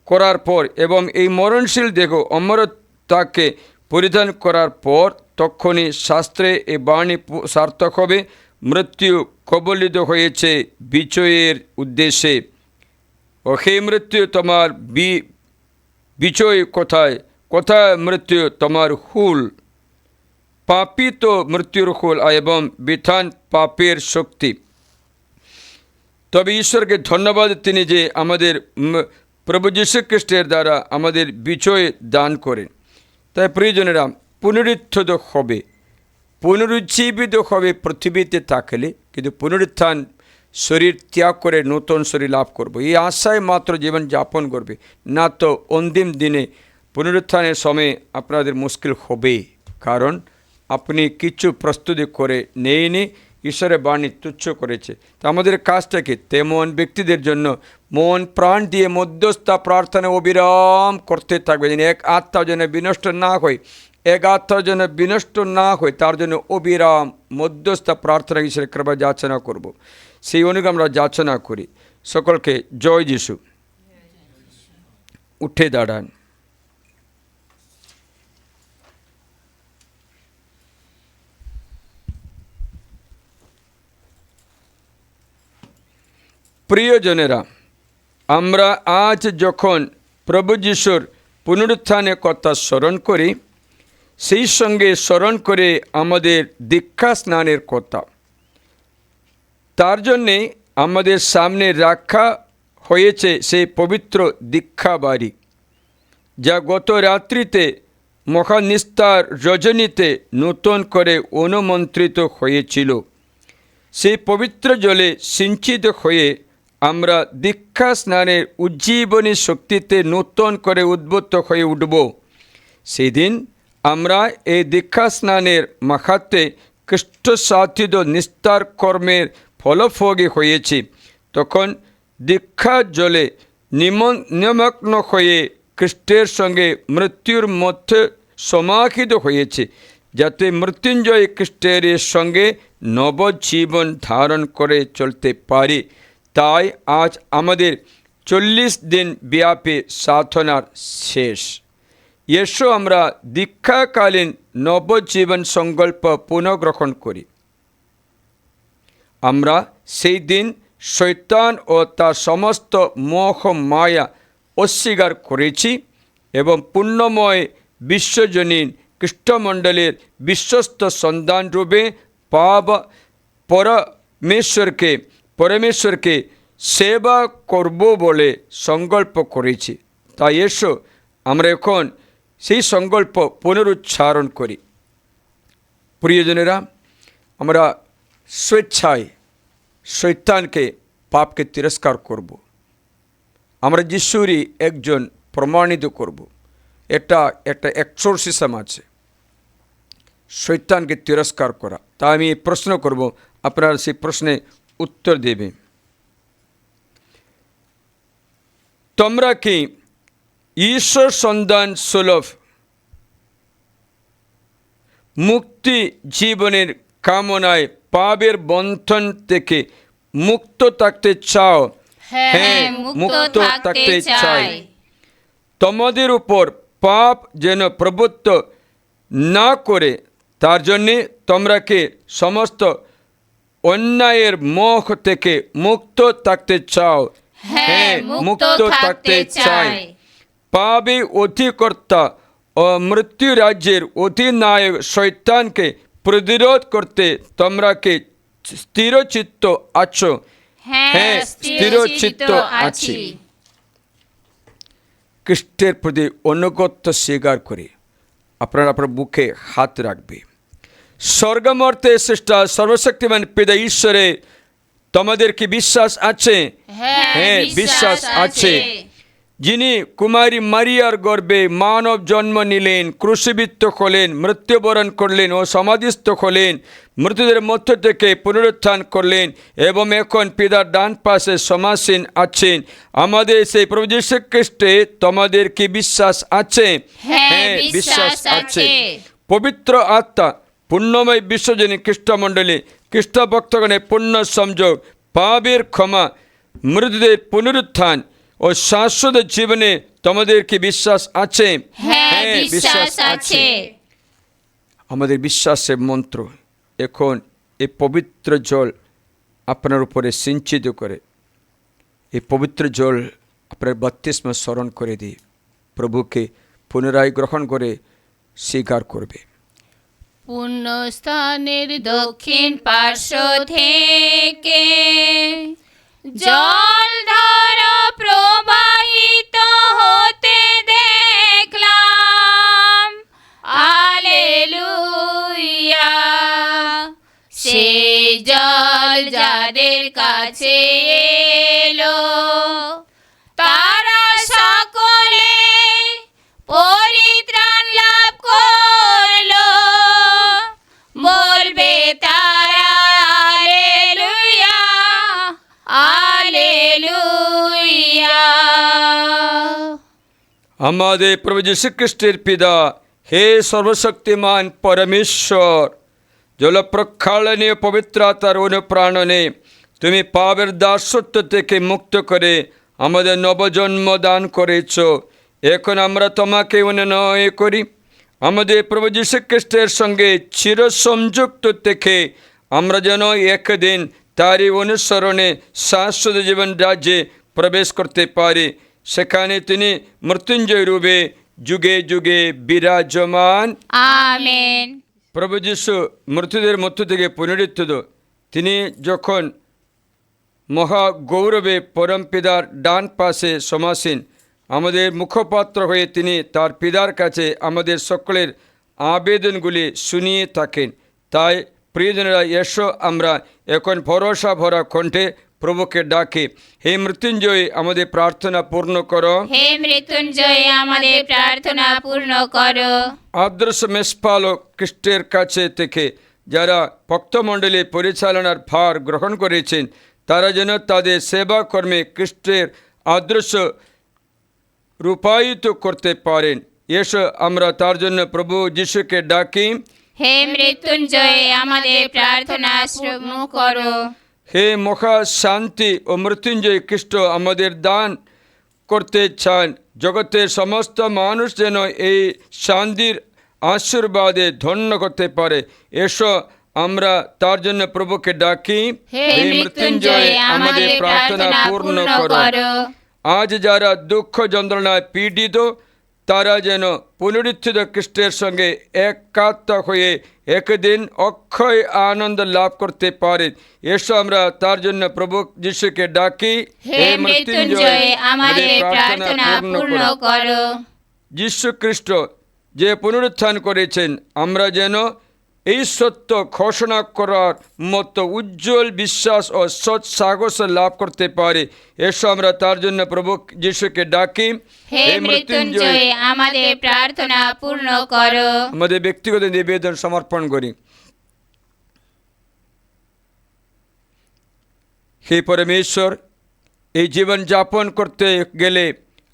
করার পর এবং এই মরণশীল দেহ অমরতাকে পরিধান করার পর তখনই শাস্ত্রে এই বাণী সার্থক হবে, মৃত্যু কবলিত হয়েছে বিজয়ের উদ্দেশ্যে। ও হে মৃত্যু, তোমার বিজয় কোথায়? কোথায় মৃত্যু তোমার হুল? পাপী তো মৃত্যুর হুল এবং বিধান পাপের শক্তি। তবে ঈশ্বরকে ধন্যবাদ, তিনি যে আমাদের প্রভু যীশু খ্রিস্টের দ্বারা আমাদের বিজয় দান করেন। তাই প্রিয়জনেরা, পুনরুত্থিত হবে, পুনরুজ্জীবিত হবে পৃথিবীতে থাকলে, কিন্তু পুনরুত্থান শরীর ত্যাগ করে নতুন শরীর লাভ করবো, এই আশায় মাত্র জীবন যাপন করবে, না তো অন্তিম দিনে পুনরুত্থানের সময় আপনাদের মুশকিল হবে, কারণ আপনি কিছু প্রস্তুতি করে নেয়নি, ঈশ্বরের বাণী তুচ্ছ করেছে। তো আমাদের কাজটা কি? তেমন ব্যক্তিদের জন্য মন প্রাণ দিয়ে মধ্যস্থা প্রার্থনা অবিরাম করতে থাকবে, যেন এক আত্মা যেন বিনষ্ট না হয়, এক আত্মা যেন বিনষ্ট না হয়, তার জন্য অবিরাম মধ্যস্থা প্রার্থনা ঈশ্বরের কৃপা যাচনা করব। সেই অনুযায়ী আমরা যাচনা করি। সকলকে জয় যিশু। উঠে দাঁড়ান। প্রিয়জনেরা, আমরা আজ যখন প্রভু যিশুর পুনরুত্থানের কথা স্মরণ করি, সেই সঙ্গে স্মরণ করে আমাদের দীক্ষা স্নানের কথা। তার জন্যে আমাদের সামনে রাখা হয়েছে সেই পবিত্র দীক্ষা বাড়ি, যা গত রাত্রিতে মহানিস্তার রজনীতে নূতন করে অনুমন্ত্রিত হয়েছিল। সেই পবিত্র জলে সিঞ্চিত হয়ে আমরা দীক্ষা স্নানের উজ্জীবনী শক্তিতে নূতন করে উদ্বুদ্ধ হয়ে উঠব। সেদিন আমরা এই দীক্ষা স্নানের মাহাত্ম্যে খ্রিস্টসাধিত নিস্তার কর্মের ফলভোগী হয়েছি। তখন দীক্ষা জলে নিমগ্ন হয়ে খ্রিস্টের সঙ্গে মৃত্যুর মধ্যে সমাহিত হয়েছে, যাতে মৃত্যুঞ্জয় খ্রিস্টের সঙ্গে নবজীবন ধারণ করে চলতে পারি। তাই আজ আমাদের 40 দিন ব্যাপী সাধনার শেষ। এসো আমরা দীক্ষাকালীন নবজীবন সংকল্প পুনঃগ্রহণ করি। আমরা সেই দিন শয়তান ও তার সমস্ত মোহ মায়া অস্বীকার করেছি এবং পূর্ণময় বিশ্বজনীন খ্রিস্টমণ্ডলের বিশ্বস্ত সন্তান রূপে পরমেশ্বরকে সেবা করব বলে সংকল্প করেছি। তাই এসো আমরা এখন সেই সংকল্প পুনরুচ্চারণ করি। প্রিয়জনেরা, আমরা স্বেচ্ছায় শয়তানকে, পাপকে তিরস্কার করব। আমরা যিশুরই একজন প্রমাণিত করব। এটা একটা এক্সোরসিজম আছে, শয়তানকে তিরস্কার করা। তা আমি প্রশ্ন করব, আপনারা সেই প্রশ্নে উত্তর দেবে। তোমরা কি ঈশ্বর সন্ধান সুলভ মুক্তি জীবনের কামনায় পাপের বন্ধন থেকে মুক্ত থাকতে চাও? হ্যাঁ, মুক্ত থাকতে চাই। তোমাদের উপর পাপ যেন প্রভুত্ব না করে, তার জন্যে তোমরা কি সমস্ত অন্যায়ের মোহ থেকে মুক্ত থাকতে চাও? হ্যাঁ, মুক্ত থাকতে চাই। পাপে অধিকর্তা ও মৃত্যু রাজ্যের অধিনায়ক শয়তানকে প্রতিরোধ করতে তোমরা কি স্থিরচিত্ত আছো? হ্যাঁ, স্থিরচিত্ত আছি। খ্রিস্টের প্রতি অনুগত্য স্বীকার করে আপনারা আপনার বুকে হাত রাখবে। স্বর্গমর্তে সৃষ্টা সর্বশক্তিমান পিতা ঈশ্বরে তোমাদের কি বিশ্বাস আছে? হ্যাঁ, বিশ্বাস আছে। যিনি কুমারী মারিয়ার গর্ভে মানব জন্ম নিলেন, ক্রুশবিদ্ধ হলেন, মৃত্যুবরণ করলেন ও সমাধিস্থ হলেন, মৃতদের মধ্য থেকে পুনরুত্থান করলেন এবং এখন পিতার ডান পাশে সমাসীন আছেন, আমাদের সেই প্রভু যীশু খ্রিস্টে তোমাদের কি বিশ্বাস আছে? হ্যাঁ, বিশ্বাস আছে। পবিত্র আত্মা, পূর্ণময় বিশ্বজনীন খ্রিস্টমণ্ডলী, খ্রিস্ট ভক্তগণের পূর্ণ সংযোগ, পাপের ক্ষমা, মৃতদের পুনরুত্থান ও শাশ্বত জীবনে তোমাদের কি বিশ্বাস আছে? হ্যাঁ, বিশ্বাস আছে। আমাদের বিশ্বাসের মন্ত্র এখন এই পবিত্র জল আপনার উপরে সিঞ্চিত করে, এই পবিত্র জল আপনার বাপ্তিস্ম স্মরণ করে দিয়ে প্রভুকে পুনরায় গ্রহণ করে স্বীকার করবে। পুণ্যস্থানের দক্ষিণ পার্শ্ব থেকে জলধার প্রবাহিত হতে দেখলাম। আলেলুয়া। সেই জল যাদের কাছে এলো তারা সকলে পরিত্রাণ লাভ করলো। বলবে তারা আলেলুয়া, আলেলুয়া। আমাদের প্রভু যীশু খ্রিস্টের পিতা, হে সর্বশক্তিমান পরমেশ্বর, জল প্রক্ষালনীয় পবিত্র আত্মার অনুপ্রাণনে তুমি পাপের দাসত্ব থেকে মুক্ত করে আমাদের নবজন্ম দান করেছ। এখন আমরা তোমাকে অনুনয় করি, আমাদের প্রভু যীশু খ্রিস্টের সঙ্গে চিরসংযুক্ত থেকে আমরা যেন একদিন তারই অনুসরণে শাশ্বত জীবন রাজ্যে প্রবেশ করতে পারি। সেখানে তিনি মৃত্যুঞ্জয় রূপে যুগে যুগে বিরাজমান। আমেন। প্রভু যীশু মৃতদের মধ্য থেকে পুনরুত্থিত। তিনি যখন মহা গৌরবে পরম পিতার ডান পাশে সমাসীন, আমাদের মুখপাত্র হয়ে তিনি তার পিতার কাছে আমাদের সকলের আবেদনগুলি শুনিয়ে থাকেন। তাই প্রিয়জনেরা, এসো আমরা এখন ভরসা ভরা কণ্ঠে প্রভুকে ডাকে, হে মৃত্যুঞ্জয় আমাদের প্রার্থনা পূর্ণ করো। হে মৃত্যুঞ্জয় আমাদের প্রার্থনা পূর্ণ করো। আদর্শ মেষপালক খ্রিস্টের কাছে থেকে যারা ভক্তমণ্ডলী পরিচালনার ভার গ্রহণ করেছেন, তারা যেন তাদের সেবা কর্মে খ্রিস্টের আদর্শ রূপায়িত করতে পারেন। এসো আমরা তার জন্য প্রভু যিশুকে ডাকি, হে মৃত্যুঞ্জয় আমাদের প্রার্থনা পূর্ণ করো। হে মহা শান্তি ও মৃত্যুঞ্জয় খ্রিস্ট আমাদের দান করতে চান। জগতের সমস্ত মানুষ যেন এই শান্তির আশীর্বাদে ধন্য করতে পারে। এসো আমরা তার জন্য প্রভুকে ডাকি, হে মৃত্যুঞ্জয় আমাদের প্রার্থনা পূর্ণ করো। আজ যারা দুঃখ যন্ত্রণায় পীড়িত, তারা যেন পুনরুত্থিত খ্রিস্টের সঙ্গে একাত্ম হয়ে একদিন অক্ষয় আনন্দ লাভ করতে পারে। এসো আমরা তার জন্য প্রভু যিশুকে ডাকি, হে মৃত্যুঞ্জয় আমাদের প্রার্থনা পূর্ণ করো। যীশু খ্রিস্ট যে পুনরুত্থান করেছেন, আমরা যেন এই সত্য ঘোষণা করার মতো উজ্জ্বল বিশ্বাস ও সৎ সাহস লাভ করতে পারে। এসো আমরা তার জন্য প্রভু যিশুকে ডাকি, হে মৃত্যুঞ্জয় আমাদের প্রার্থনা পূর্ণ করো। আমাদের ব্যক্তিগত নিবেদন সমর্পণ করি। হে পরমেশ্বর, এই জীবন যাপন করতে গেলে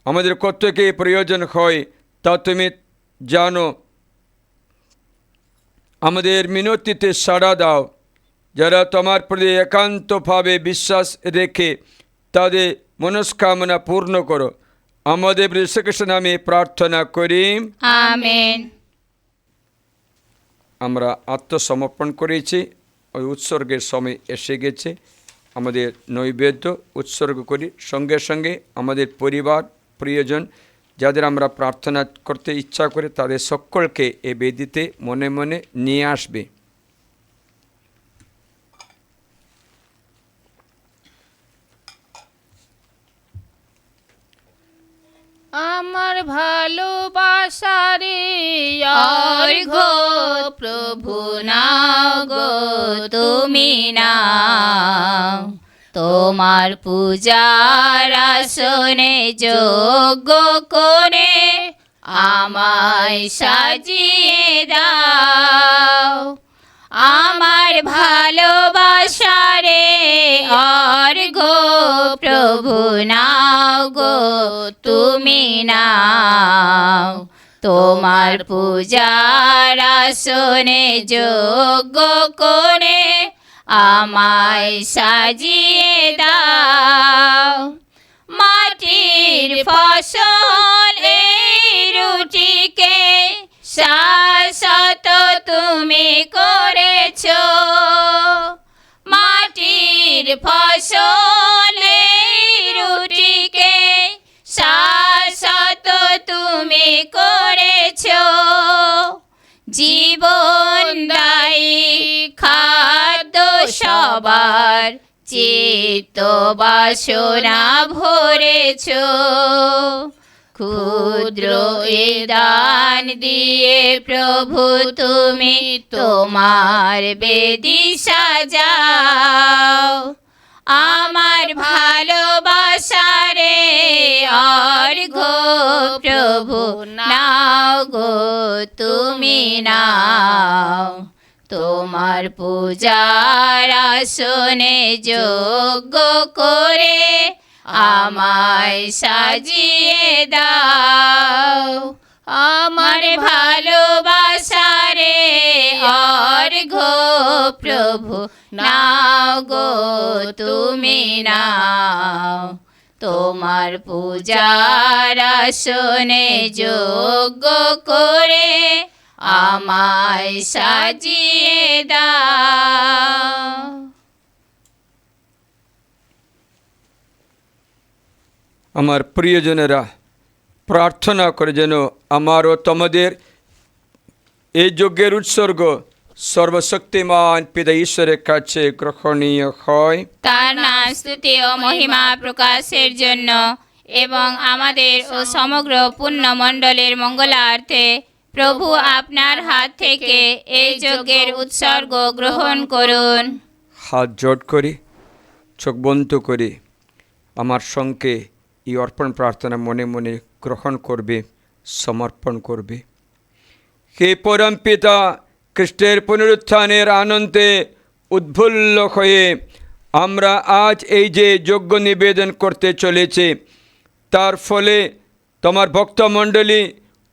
আমাদের কত কি প্রয়োজন হয় তা তুমি জানো। আমাদের মিনতিতে সাড়া দাও। যারা তোমার প্রতি একান্তভাবে বিশ্বাস রেখে তাদের মনস্কামনা পূর্ণ করো। আমাদের যীশুখ্রিস্টের নামে প্রার্থনা করি, আমেন। আমরা আত্মসমর্পণ করেছি, ওই উৎসর্গের সময় এসে গেছে। আমাদের নৈবেদ্য উৎসর্গ করি, সঙ্গে সঙ্গে আমাদের পরিবার প্রিয়জন যাদের আমরা প্রার্থনা করতে ইচ্ছা করে তাদের সকলকে এ বেদিতে মনে মনে নিয়ে আসবে। আমার ভালোবাসারে অর্ঘ্য প্রভু নাও গো তুমি নাও, তোমার পূজার আসনে যোগ্য করে আমায় সাজিয়ে দাও। আমার ভালোবাসারে অর্ঘ্য প্রভু নাও গো তুমি নাও, তোমার পূজার আসনে যোগ্য করে আমায় সাজিয়ে দাও। মাটির ফসল এই রুটিকে শাশ্বত তুমি করেছো, মাটির ফসল এই রুটিকে শাশ্বত তুমি করেছো। জীবনদায়ী খাদ্য সবার চিত্ত বাসনা ভরেছো, ক্ষুদ্র এ দান দিয়ে প্রভু তুমি তোমার বেদি সাজাও। আমার ভালোবাসারে অর্ঘ্য প্রভু নাও গো তুমি নাও, তোমার পূজার আসনে যোগ্য করে আমায় সাজিয়ে দাও। আমার ভালোবাসারে অর্ঘ্য প্রভু নাও গো তুমি নাও, তোমার পূজার আসনে যোগ্য করে আমায় সাজিয়ে দাও। আমার প্রিয়জনেরা, প্রার্থনা করে যেন আমার ও তোমাদের এই যজ্ঞের উৎসর্গ সর্বশক্তিমান পিতা ঈশ্বরের কাছে গ্রহণীয় হয়। তার নাম স্তুতি ও মহিমা প্রকাশের জন্য এবং আমাদের ও সমগ্র পুণ্যমণ্ডলের মঙ্গলার্থে প্রভু আপনার হাত থেকে এই যজ্ঞের উৎসর্গ গ্রহণ করুন। হাত জোট করি, চোখ বন্ধ করি আমার সঙ্গে এই অর্পণ প্রার্থনা মনে মনে গ্রহণ করবে, সমর্পণ করবে। হে পরম পিতা, খ্রিস্টের পুনরুত্থানের আনন্দে উদ্বুল্ল হয়ে আমরা আজ এই যে যজ্ঞ নিবেদন করতে চলেছি, তার ফলে তোমার ভক্তমণ্ডলী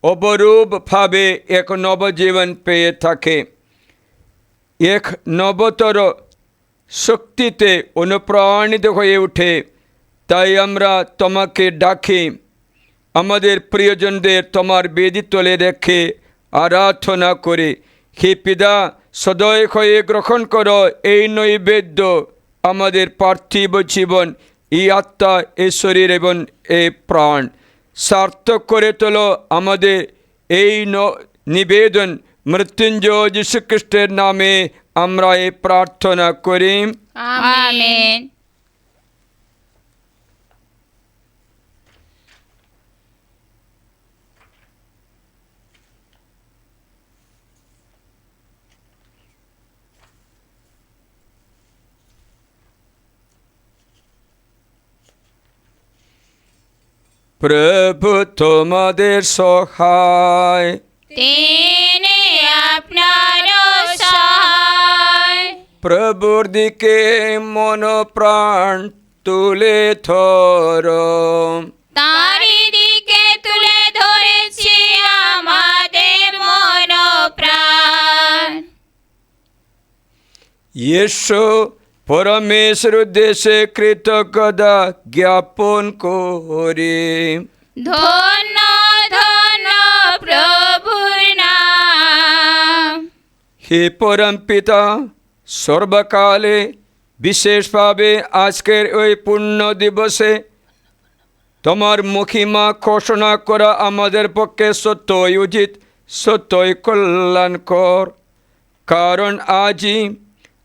অবরূপভাবে এক নবজীবন পেয়ে থাকে, এক নবতর শক্তিতে অনুপ্রাণিত হয়ে ওঠে। তাই আমরা তোমাকে ডাকি, আমাদের প্রিয়জনদের তোমার বেদি তলে রেখে আরাধনা করে। হে পিতা, সদয় হয়ে গ্রহণ করো এই নৈবেদ্য, আমাদের পার্থিব জীবন, এই আত্মা, এই শরীর এবং এই প্রাণ। সার্থক করে তোলো আমাদের এই নিবেদন। মৃত্যুঞ্জয় যীশুখ্রিস্টের নামে আমরা এই প্রার্থনা করি, আমেন। প্রভু তোমাদের সহায়, তিনি আপনার সহায়। প্রভুর দিকে মন প্রাণ তুলে ধরো। তারি দিকে তুলে ধরেছি আমাদের মন প্রাণ। ঈশ্ব পরমেশ্বর উদ্দেশ্যে কৃতজ্ঞতা জ্ঞাপন করি। ধন্য ধন্য প্রভুর নাম। হে পরম পিতা, সর্বকালে বিশেষভাবে আজকের ওই পুণ্য দিবসে তোমার মহিমা ঘোষণা করা আমাদের পক্ষে সত্যই উচিত, সত্যই কল্যাণকর। কারণ আজই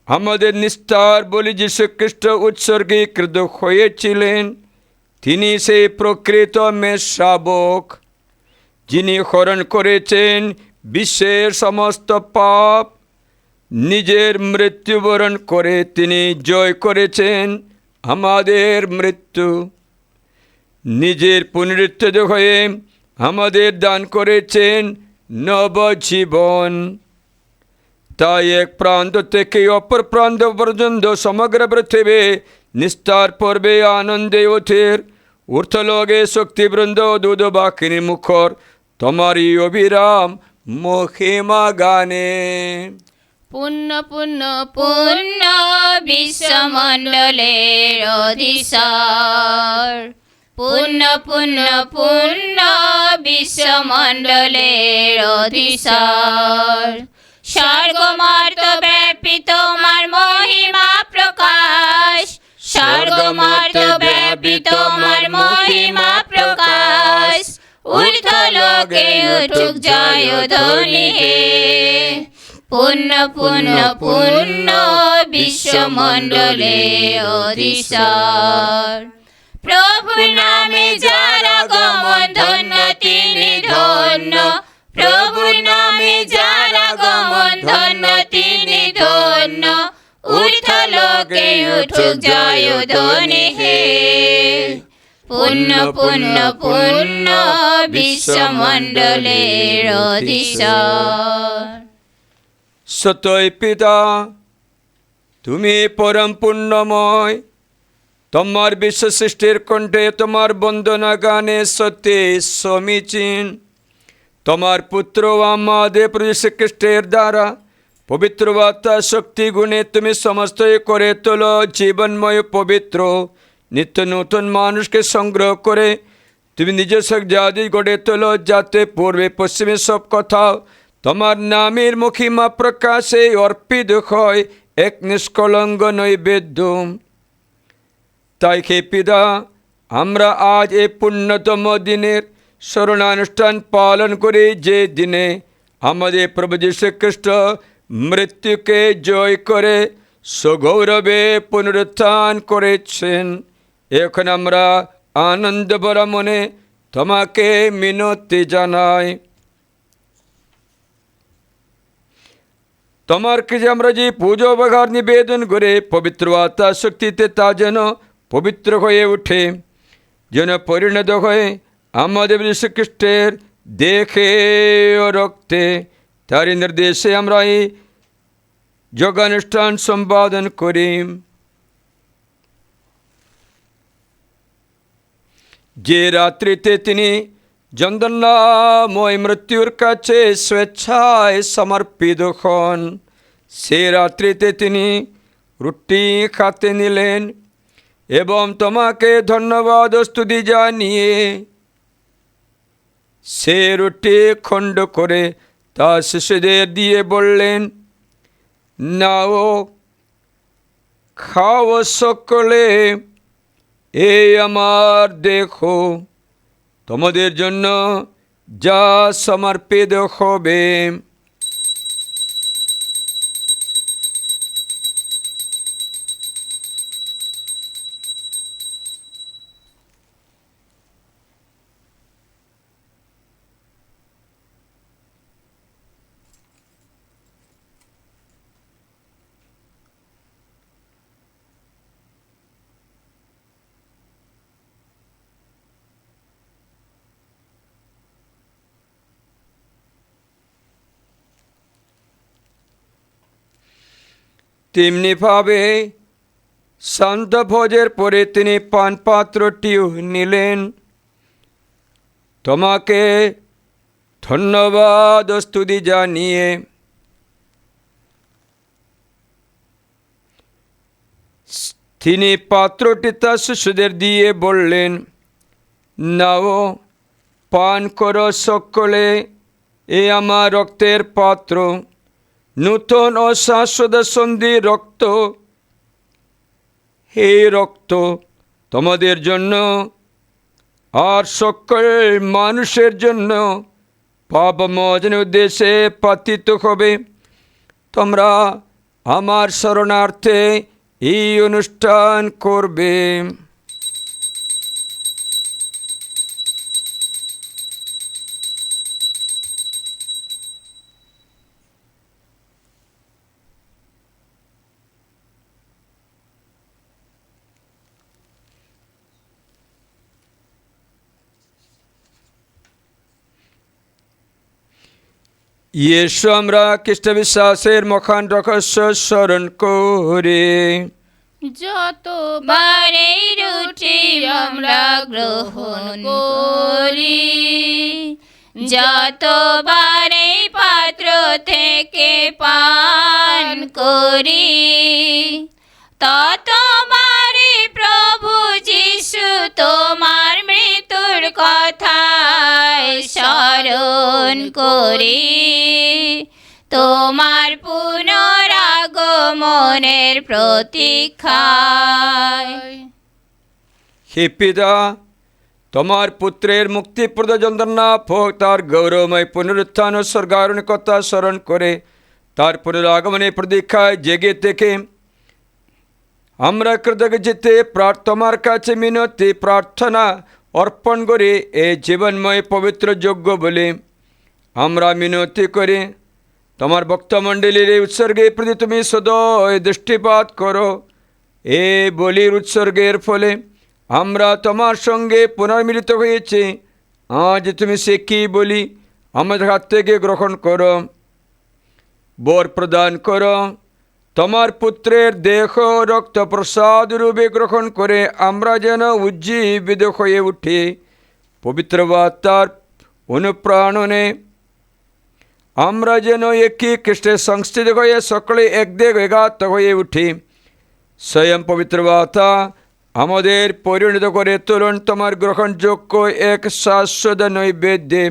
আমাদের নিস্তার বলি যীশুখ্রিস্ট উৎসর্গীকৃত হয়েছিলেন। তিনি সেই প্রকৃত মেষশাবক, যিনি হরণ করেছেন বিশ্বের সমস্ত পাপ। নিজের মৃত্যুবরণ করে তিনি জয় করেছেন আমাদের মৃত্যু। নিজের পুনরুত্থিত হয়ে আমাদের দান করেছেন নবজীবন। তাই এক প্রান্ত থেকে অপর প্রান্ত পর্যন্ত সমগ্র পৃথিবী নিস্তার পর্বে আনন্দে ওঠের। ঊর্ধ্বলোকে শক্তিবৃন্দ দুধ বাকিনী মুখর তোমারই অবিরাম মহিমা গানে। পুণ্য পুণ্য পূর্ণ বিশ্বমণ্ডলের অধীশ্বর। পূর্ণ পূর্ণ পূর্ণ বিশ্বমণ্ডলের অধীশ্বর। স্বর্গমর্ত ব্যাপী তোমার মহিমা প্রকাশ। স্বর্গমর্ত ব্যাপী তোমার মহিমা প্রকাশ। ঊর্ধ্বলোকে উঠুক জয় ধ্বনি হে। পূর্ণ পূর্ণ পূর্ণ বিশ্বমণ্ডলে অধীশ্বর। প্রভু নামে যারা গমন ধন্য তিনি ধন্য। প্রভু নামে যারা গমন ধন্য তিনি ধন্য। ঊর্ধ্বলোকে উঠুক জয় ধ্বনি হে। পূর্ণ পূর্ণ পূর্ণ বিশ্বমণ্ডলের অধীশ্বর। সত্যই পিতা, তুমি পরম পুণ্যময়। তোমার বিশ্ব সৃষ্টির কণ্ঠে তোমার বন্দনা গানে সত্যি সমীচীন। তোমার পুত্র আমাদের প্রভু শ্রীখ্রিস্টের দ্বারা পবিত্র আত্মা শক্তি গুণে তুমি সমস্তই করে তোলো জীবনময় পবিত্র নিত্য নতুন মানুষকে সংগ্রহ করে তুমি নিজস্ব জাতি গড়ে তোলো, যাতে পূর্বে পশ্চিমে সব কথাও তোমার নামের মহিমা প্রকাশে অর্পিত হয় এক নিষ্কলঙ্ক নৈবেদ্য। তাই হে পিতা, আমরা আজ এই পুণ্যতম দিনের স্মরণানুষ্ঠান পালন করি, যে দিনে আমাদের প্রভু যীশু খ্রিস্ট মৃত্যুকে জয় করে সগৌরবে পুনরুত্থান করেছেন। এখন আমরা আনন্দ ভরা মনে তোমাকে মিনতি জানাই। তোমার কাছে আমরা যে পুজো উপহার নিবেদন করে পবিত্র আত্মার শক্তিতে তা যেন পবিত্র হয়ে ওঠে, যেন পরিণত হয়ে আমাদের যীশু খ্রিস্টের দেহে ও রক্তে। তারই নির্দেশে আমরা এই যোগানুষ্ঠান সম্পাদন করি। যে রাত্রিতে তিনি যন্ত্রণাময় মৃত্যুর কাছে স্বেচ্ছায় সমর্পিত হন, সে রাত্রিতে তিনি রুটি খাতে নিলেন এবং তোমাকে ধন্যবাদ ও স্তুতি জানিয়ে সে রুটি খণ্ড করে তা শিশুদের দিয়ে বললেন, নাও, খাও সকলে, এই আমার দেহ, তোমাদের জন্য যা সমর্পিত হবে। তেমনিভাবে শান্ত ভোজের পরে তিনি পানপাত্রটিও নিলেন, তোমাকে ধন্যবাদ ও স্তুতি জানিয়ে তিনি পাত্রটি তার শিশুদের দিয়ে বললেন, নাও, পান করো সকলে, এ আমার রক্তের পাত্র, নূতন ও শাশ্বত সন্ধির রক্ত। এই রক্ত তোমাদের জন্য আর সকল মানুষের জন্য পাপ মোচনের উদ্দেশ্যে পাতিত হবে। তোমরা আমার শরণার্থে এই অনুষ্ঠান করবে। ইয়েশু আমরা খ্রিস্ট বিশ্বাসের মহান রহস্য স্মরণ করি। যতবার এই রুটি আমরা গ্রহণ করি, যতবার এই পাত্র থেকে পান করি, ততবারই প্রভু যিশু তোমার মৃত্যুর কথায় স্মরণ করি, তোমার পুনরাগমনের প্রতীক্ষায়। হে পিতা, তোমার পুত্রের মুক্তিপ্রদ যন্ত্রণা ভোগ, তার গৌরবময় পুনরুত্থান ও স্বর্গারোহণের কথা স্মরণ করে তার পুনরাগমনের প্রতীক্ষায় জেগে থেকে আমরা কৃতজ্ঞচিত্তে তোমার কাছে মিনতি প্রার্থনা অর্পণ করে এই জীবনময় পবিত্র যজ্ঞ বলে আমরা মিনতি করি। তোমার ভক্তমণ্ডলীর এই উৎসর্গের প্রতি তুমি সদয় দৃষ্টিপাত করো। এ বলির উৎসর্গের ফলে আমরা তোমার সঙ্গে পুনর্মিলিত হয়েছি। আজ তুমি সে কি বলি আমাদের হাত থেকে গ্রহণ করো, বর প্রদান করো। তোমার পুত্রের দেহ রক্ত প্রসাদ রূপে গ্রহণ করে আমরা যেন উজ্জীবিত হয়ে উঠি পবিত্র আত্মার অনুপ্রাণনে। আমরা যেন একই খ্রিস্টের সংস্থিত হয়ে সকলে একদিক এগাত হয়ে উঠি। স্বয়ং পবিত্র আত্মা আমাদের পরিণত করে তুলুন তোমার গ্রহণযোগ্য এক শাশ্বত নৈবেদ্যে,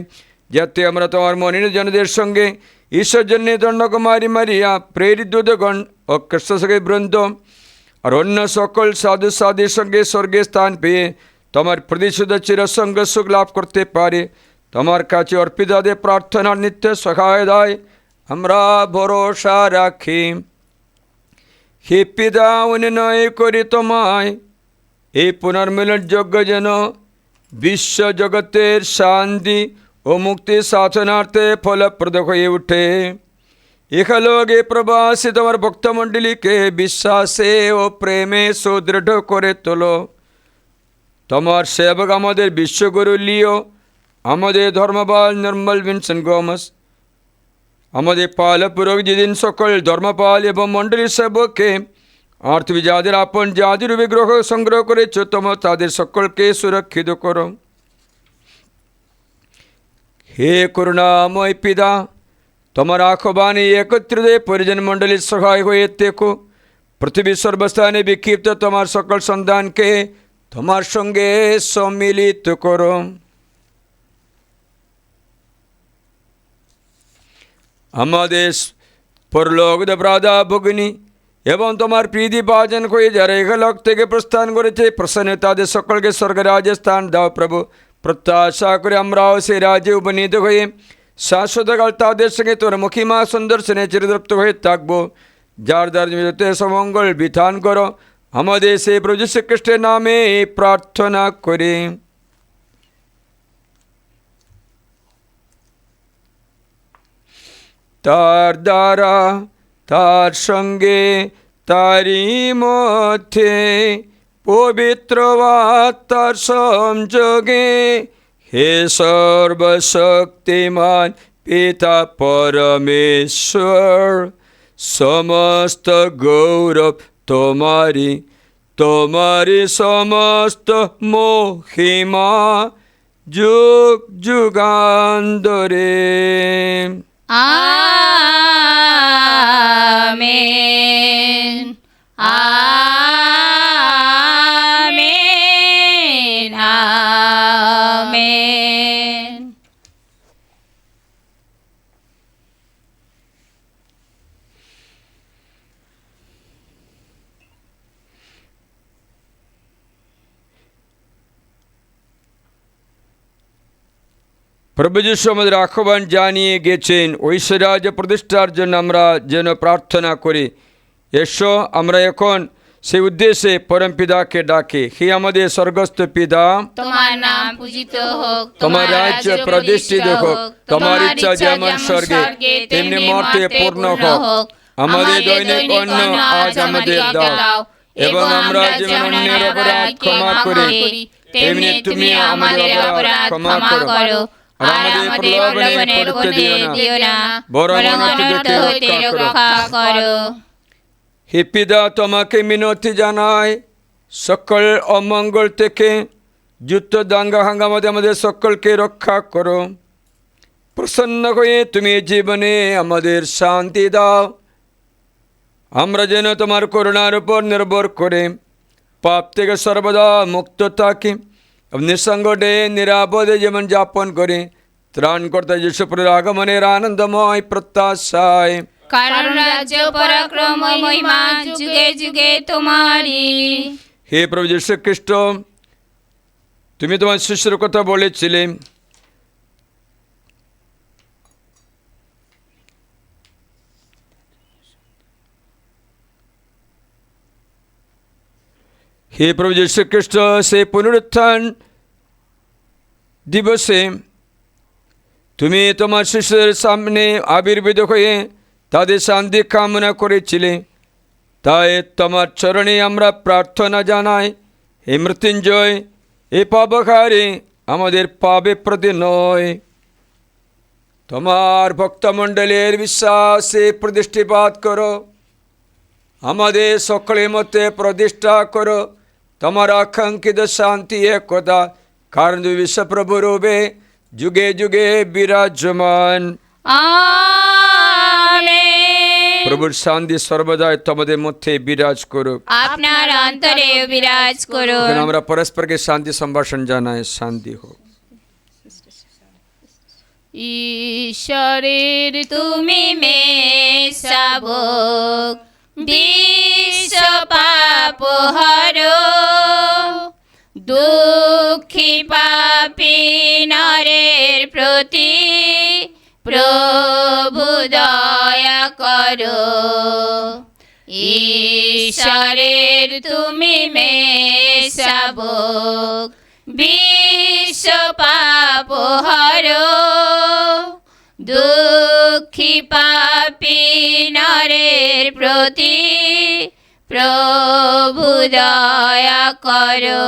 যাতে আমরা তোমার মনোনীত জনদের সঙ্গে ঈশ্বর জন্য দণ্ডকুমারী মারিয়া, প্রেরিত দূতগণ ও খ্রিস্টসখী বৃন্দ আর অন্য সকল সাধু সাধুর সঙ্গে স্বর্গে স্থান পেয়ে তোমার প্রতিশোধ চিরসঙ্গ সুখ লাভ করতে পারে। তোমার কাছে অর্পিতাদের প্রার্থনার নিত্য সহায়তায় আমরা ভরসা রাখি। হে পিতা, অনুনয় করি তোমায় এই পুনর্মিলনযোগ্য যেন বিশ্ব জগতের শান্তি ও মুক্তি সাধনার্থে ফলপ্রদ হয়ে ওঠে। ইহলোকে প্রবাসী তোমার ভক্তমণ্ডলীকে বিশ্বাসে ও প্রেমে সুদৃঢ় করে তোলো। তোমার সেবক আমাদের বিশ্বগুরু লিও, আমাদের ধর্মপাল নির্মল ভিনসেন্ট গোমস, আমাদের পালক পুরোহিত যেদিন সকল ধর্মপাল এবং মণ্ডলীর সেবককে আর তুমি যাদের আপন জাতির বিগ্রহ সংগ্রহ করেছ তোমরা তাদের সকলকে সুরক্ষিত করো। হে করুণাময় পিতা, তোমার আহ্বানে একত্রিত পরিজন মণ্ডলীর সহায় হয়ে থেকো। পৃথিবীর সর্বস্থানে বিক্ষিপ্ত তোমার সকল সন্তানকে তোমার সঙ্গে সম্মিলিত করো। আমাদের পরলোক প্রাদা ভগ্নী এবং তোমার প্রীতি ভাজন হয়ে যারা ইহলোক থেকে প্রস্থান করেছে প্রসন্ন তাদের সকলকে স্বর্গরাজ্যে স্থান দাও প্রভু। প্রত্যাশা করে আমরাও সেই রাজ্যে উপনীত হয়ে শাশ্বতকাল তাদের সঙ্গে তোর মহিমা সুদর্শনে চিরতৃপ্ত হয়ে থাকবো। যার দ্বারা সমঙ্গল বিধান করো, আমাদের সেই প্রভু যীশু খ্রিস্টের নামে প্রার্থনা করি। তার দ্বারা, তার সঙ্গে, তারই মধ্যে পবিত্র আত্মার সংযোগে হে সর্বশক্তিমান পিতা পরমেশ্বর, সমস্ত গৌরব তোমারি, তোমারি সমস্ত মহিমা যুগ যুগান্তরে। Amen, amen, amen. প্রভু যীশু আমাদের আহ্বান জানিয়ে গেছেন ঐশ্বরাজ্য প্রতিষ্ঠার জন্য আমরা যেন প্রার্থনা করি। এসো আমরা এখন সেই উদ্দেশ্যে পরম পিতাকে ডাকে। হে আমাদের স্বর্গস্থ পিতা, তোমার নাম পূজিত হোক, তোমার রাজ্য প্রতিষ্ঠিত হোক, তোমার ইচ্ছা যেমন স্বর্গে তেমনি মর্তে পূর্ণ হোক। আমাদের দৈনিক অন্ন আজ আমাদের দাও, এবং আমরা যেমন অন্যের অপরাধ ক্ষমা করি তেমনি তুমি আমাদের অপরাধ ক্ষমা করো। আর আমাদের প্রলোভনে পড়তে দিও না, বরং অনর্থ হইতে রক্ষা করো। হে পিতা, তোমাকে মিনতি জানাই সকল অমঙ্গল থেকে, যুদ্ধ দাঙ্গা হাঙ্গামাতে আমাদের সকলকে রক্ষা করো। প্রসন্ন হয়ে তুমি জীবনে আমাদের শান্তি দাও। আমরা যেন তোমার করুণার উপর নির্ভর করে পাপ থেকে সর্বদা মুক্ত থাকি, নিঃসঙ্গটে নিরাপদে জীবন যাপন করে ত্রাণকর্তা যীশুর আগমনের আনন্দময় প্রত্যাশায়। কারণ রাজ্য পরাক্রম মহিমা যুগে যুগে তোমারই। হে প্রভু যীশু খ্রিস্ট, তুমি তোমার শিষ্যের কথা বলেছিলে, হে প্রভু যীশু খ্রিস্ট, সেই পুনরুত্থান দিবসে তুমি তোমার শিষ্যের সামনে আবির্ভূত হয়ে তাদের শান্তি কামনা করেছিলে। তাই তোমার চরণে আমরা প্রার্থনা জানাই, হে মৃত্যুঞ্জয়, এ পাপকারী আমাদের পাপে প্রতি নয়, তোমার ভক্তমণ্ডলের বিশ্বাসে প্রতিষ্ঠিপাত করো। আমাদের সকলের মধ্যে প্রতিষ্ঠা করো তোমার আকাঙ্ক্ষিত শান্তি একতা, কারণ তুমি বিশ্বপ্রভু রূপে যুগে যুগে বিরাজমান। আমেন। প্রভুর শান্তি সর্বদাই তোমাদের মধ্যে বিরাজ করুক। আপনার অন্তরে বিরাজ করুন। এখন আমরা পরস্পরকে শান্তি সম্ভাষণ জানাই। শান্তি হোক। ঈশ্বরের তুমি মেষশাবক, বিশ্ব পাপ হরো, দুঃখী পাপী নরের প্রতি প্রভু দয়া করো। ঈশ্বরের তুমি মেষশাবক, বিশ্ব পাপ হরো। দুঃখী পাপী নরের প্রতি প্রভু দয়া করো।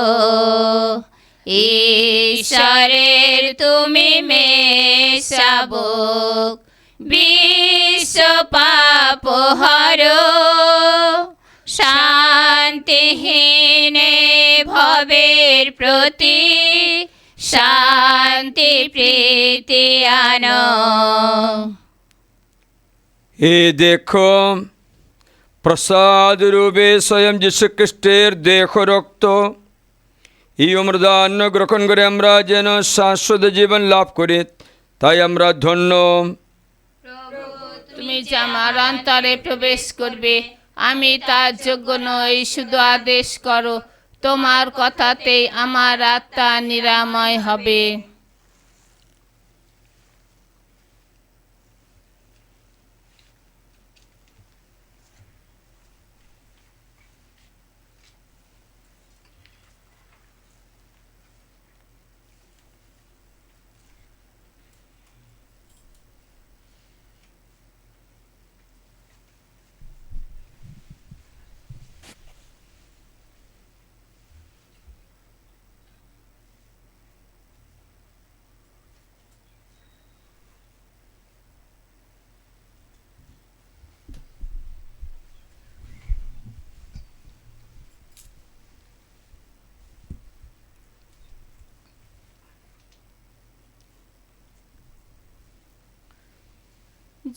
ঈশ্বরের তুমি মেষশাবক, বিশ্ব পাপ হরো। শান্তিহীনে ভবের প্রতি শান্তি প্রীতি আনো। এ দেখো, প্রসাদ রূপে স্বয়ং যীশু খ্রিস্টের দেহ রক্ত, এই অমৃতান্ন গ্রহণ করে আমরা যেন শাশ্বত জীবন লাভ করি, তাই আমরা ধন্য। তুমি যে আমার অন্তরে প্রবেশ করবে, আমি তার যোগ্য নই, শুধু আদেশ করো, তোমার কথাতেই আমার আত্মা নিরাময় হবে।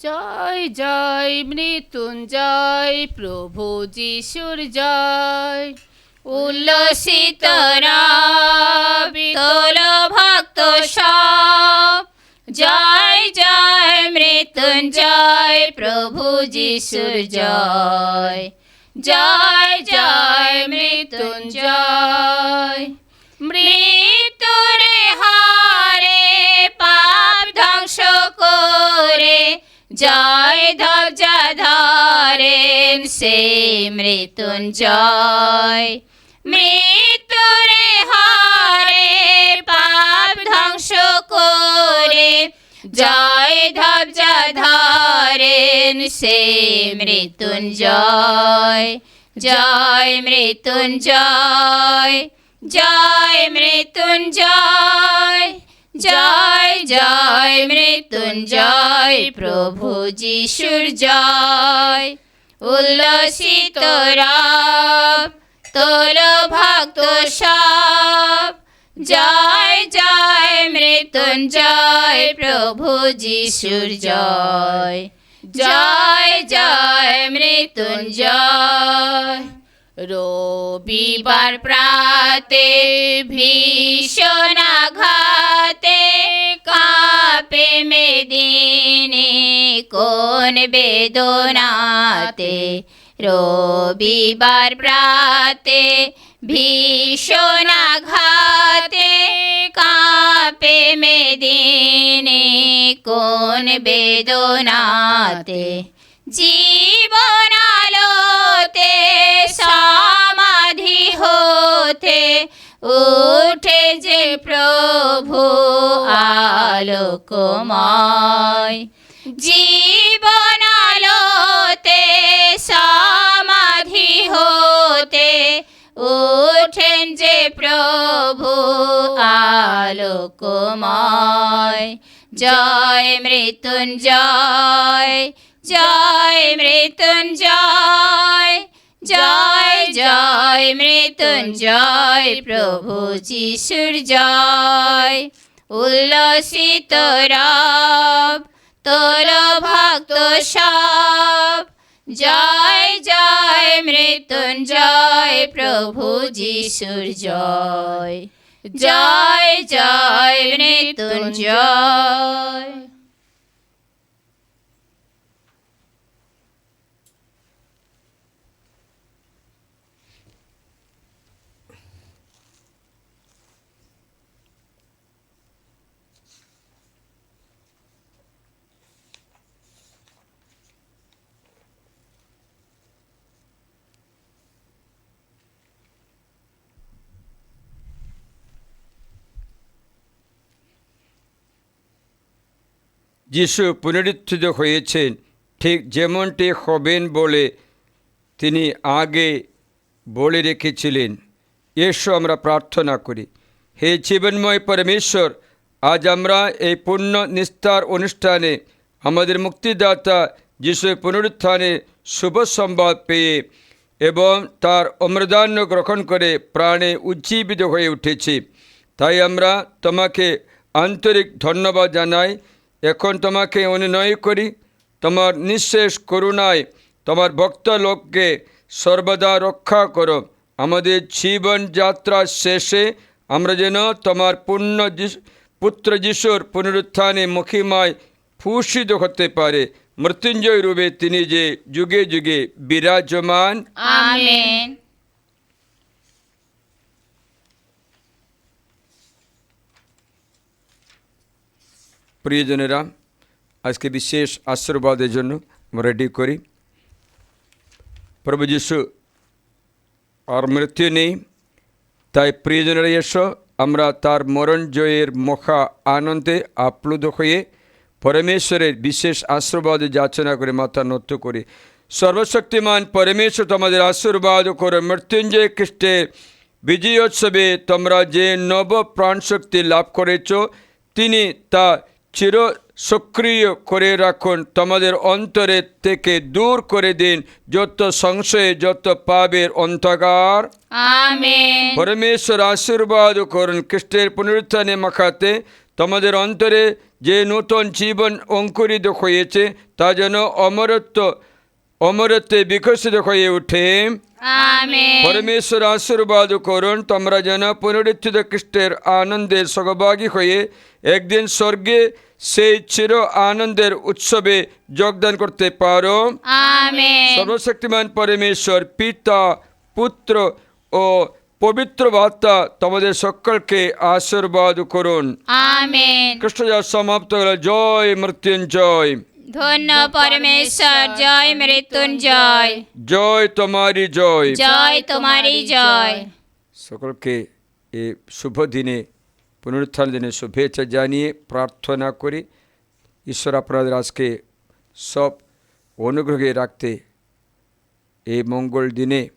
জয় জয় মৃত্যুঞ্জয়, প্রভু যিশুর জয়। উল্লসিত রবি তোল ভক্ত সব, জয় জয় মৃত্যুঞ্জয়, প্রভু যিশুর জয়। জয় জয় মৃত্যুঞ্জয়। মৃত্যুরে হারে পাপ ধ্বংস করে জয় ধ্বজা ধরেন সে মৃত্যুঞ্জয়। মৃত্যুরে হারে পাপ ধ্বংস করে জয় ধ্বজা ধরেন সে মৃত্যুঞ্জয়। জয় মৃত্যুঞ্জয়, জয় মৃত্যুঞ্জয়, জয় জয় মৃত্যুঞ্জয়, প্রভু যিশুর জয়। উল্লসিত রব তোল ভক্ত সব, জয় জয় মৃত্যুঞ্জয়, প্রভু যিশুর জয়। জয় জয় মৃত্যুঞ্জয়। রবিবার প্রাতে ভীষণ আঘাতে কাঁপে মেদিনী কোন বেদনাতে। রবিবার প্রাতে ভীষণ আঘাতে কাঁপে মেদিনী কোন বেদনাতে। জীবন আলোতে সমাধি হতে উঠে যে প্রভু আলোকময়। জীবন আলোতে সমাধি হতে উঠেন যে প্রভু আলোকময়। জয় মৃত্যুঞ্জয়, জয় মৃত্যুঞ্জয়, জয় জয় মৃত্যুঞ্জয়, প্রভু যিশুর জয়। উল্লসিত রব তোল ভক্ত সব, জয় জয় মৃত্যুঞ্জয়, প্রভু যিশুর জয়। জয় জয় মৃত্যুঞ্জয়। যিশু পুনরুত্থিত হয়েছেন, ঠিক যেমনটি হবেন বলে তিনি আগে বলে রেখেছিলেন। এসো আমরা প্রার্থনা করি। হে জীবনময় পরমেশ্বর, আজ আমরা এই পূর্ণ নিস্তার অনুষ্ঠানে আমাদের মুক্তিদাতা যিশুর পুনরুত্থানে শুভ সংবাদ পেয়ে এবং তার অমৃতান্ন গ্রহণ করে প্রাণে উজ্জীবিত হয়ে উঠেছি। তাই আমরা তোমাকে আন্তরিক ধন্যবাদ জানাই। এখন তোমাকে অনুনয় করি, তোমার নিঃশেষ করুণায় তোমার ভক্ত লোককে সর্বদা রক্ষা করো। আমাদের জীবনযাত্রার শেষে আমরা যেন তোমার পুত্র যিশুর পুনরুত্থানে মহিমায় ভূষিত হতে পারে। মৃত্যুঞ্জয় রূপে তিনি যে যুগে যুগে বিরাজমান। আমেন। প্রিয়জনেরা, আজকে বিশেষ আশীর্বাদের জন্য আমরা রেডি করি। প্রভু যিশু আর মৃত্যু নেই, তাই প্রিয়জনেরা এসো আমরা তার মরণ জয়ের মহা আনন্দে আপ্লুত হয়ে পরমেশ্বরের বিশেষ আশীর্বাদ যাচনা করে মাথা নত করি। সর্বশক্তিমান পরমেশ্বর তোমাদের আশীর্বাদ করো। মৃত্যুঞ্জয় খ্রিস্টের বিজয়োৎসবে তোমরা যে নব প্রাণশক্তি লাভ করেছ, তিনি তা চির সক্রিয় করে রাখুন। তোমাদের অন্তরের থেকে দূর করে দিন যত সংশয়, যত পাপের অন্ধকার। আমেন। পরমেশ্বর আশীর্বাদ করুন। খ্রিস্টের পুনরুত্থানে মাখাতে তোমাদের অন্তরে যে নূতন জীবন অঙ্কুরিত হয়েছে, তা যেন অমরত্বে বিকশিত হয়ে ওঠে। আমেন। পরমেশ্বর আশীর্বাদ করুন। তোমরা যেন পুনরুত্থিত খ্রিস্টের আনন্দের সহভাগী হয়ে একদিন স্বর্গে সেই চির আনন্দের উৎসবে যোগদান করতে পারো। আমেন। সর্বশক্তিমান পরমেশ্বর পিতা, পুত্র ও পবিত্র আত্মা তোমাদের সকলকে আশীর্বাদ করুন। আমেন। খ্রিস্টজাত সমাপ্ত হল। জয় মৃত্যুঞ্জয়। ধন্য পরমেশ্বর, জয় মৃত্যুঞ্জয়। জয় তোমারই জয়। জয় তোমারই জয়। সকলকে এই শুভ দিনে, পুনরুত্থান দিনে শুভেচ্ছা জানিয়ে প্রার্থনা করি ঈশ্বর আপনাদের আজকে সব অনুগ্রহে রাখতে। এই মঙ্গল দিনে,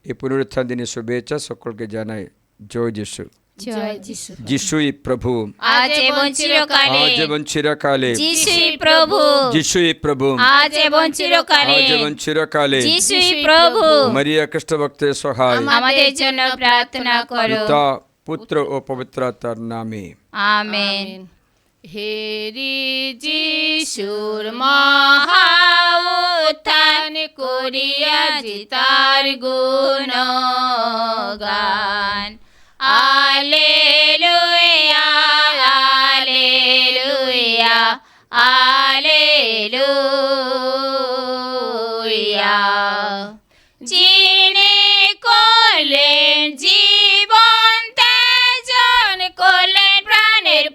এই পুনরুত্থান দিনে শুভেচ্ছা সকলকে জানাই। জয় যিশু। জয় যিশু। যিশুই প্রভু, আজ এবং চিরকালে। আজ এবং চিরকালে। যিশুই প্রভু, যিশুই প্রভু, আজ এবং চিরকালে। আজ এবং চিরকালে। যিশুই প্রভু, মারিয়া কৃষ্ণ ভক্তের সহায় আমাদের জন্য প্রার্থনা করো। পিতা, পুত্র ও পবিত্র আত্মার নামে। আমেন। হেরি যিশুর মহাউত্থান করিয়া তার গুণগান। Alleluia, alleluia, alleluia. যিনি করলেন জীবন ত্যাজন, করলেন প্রাণের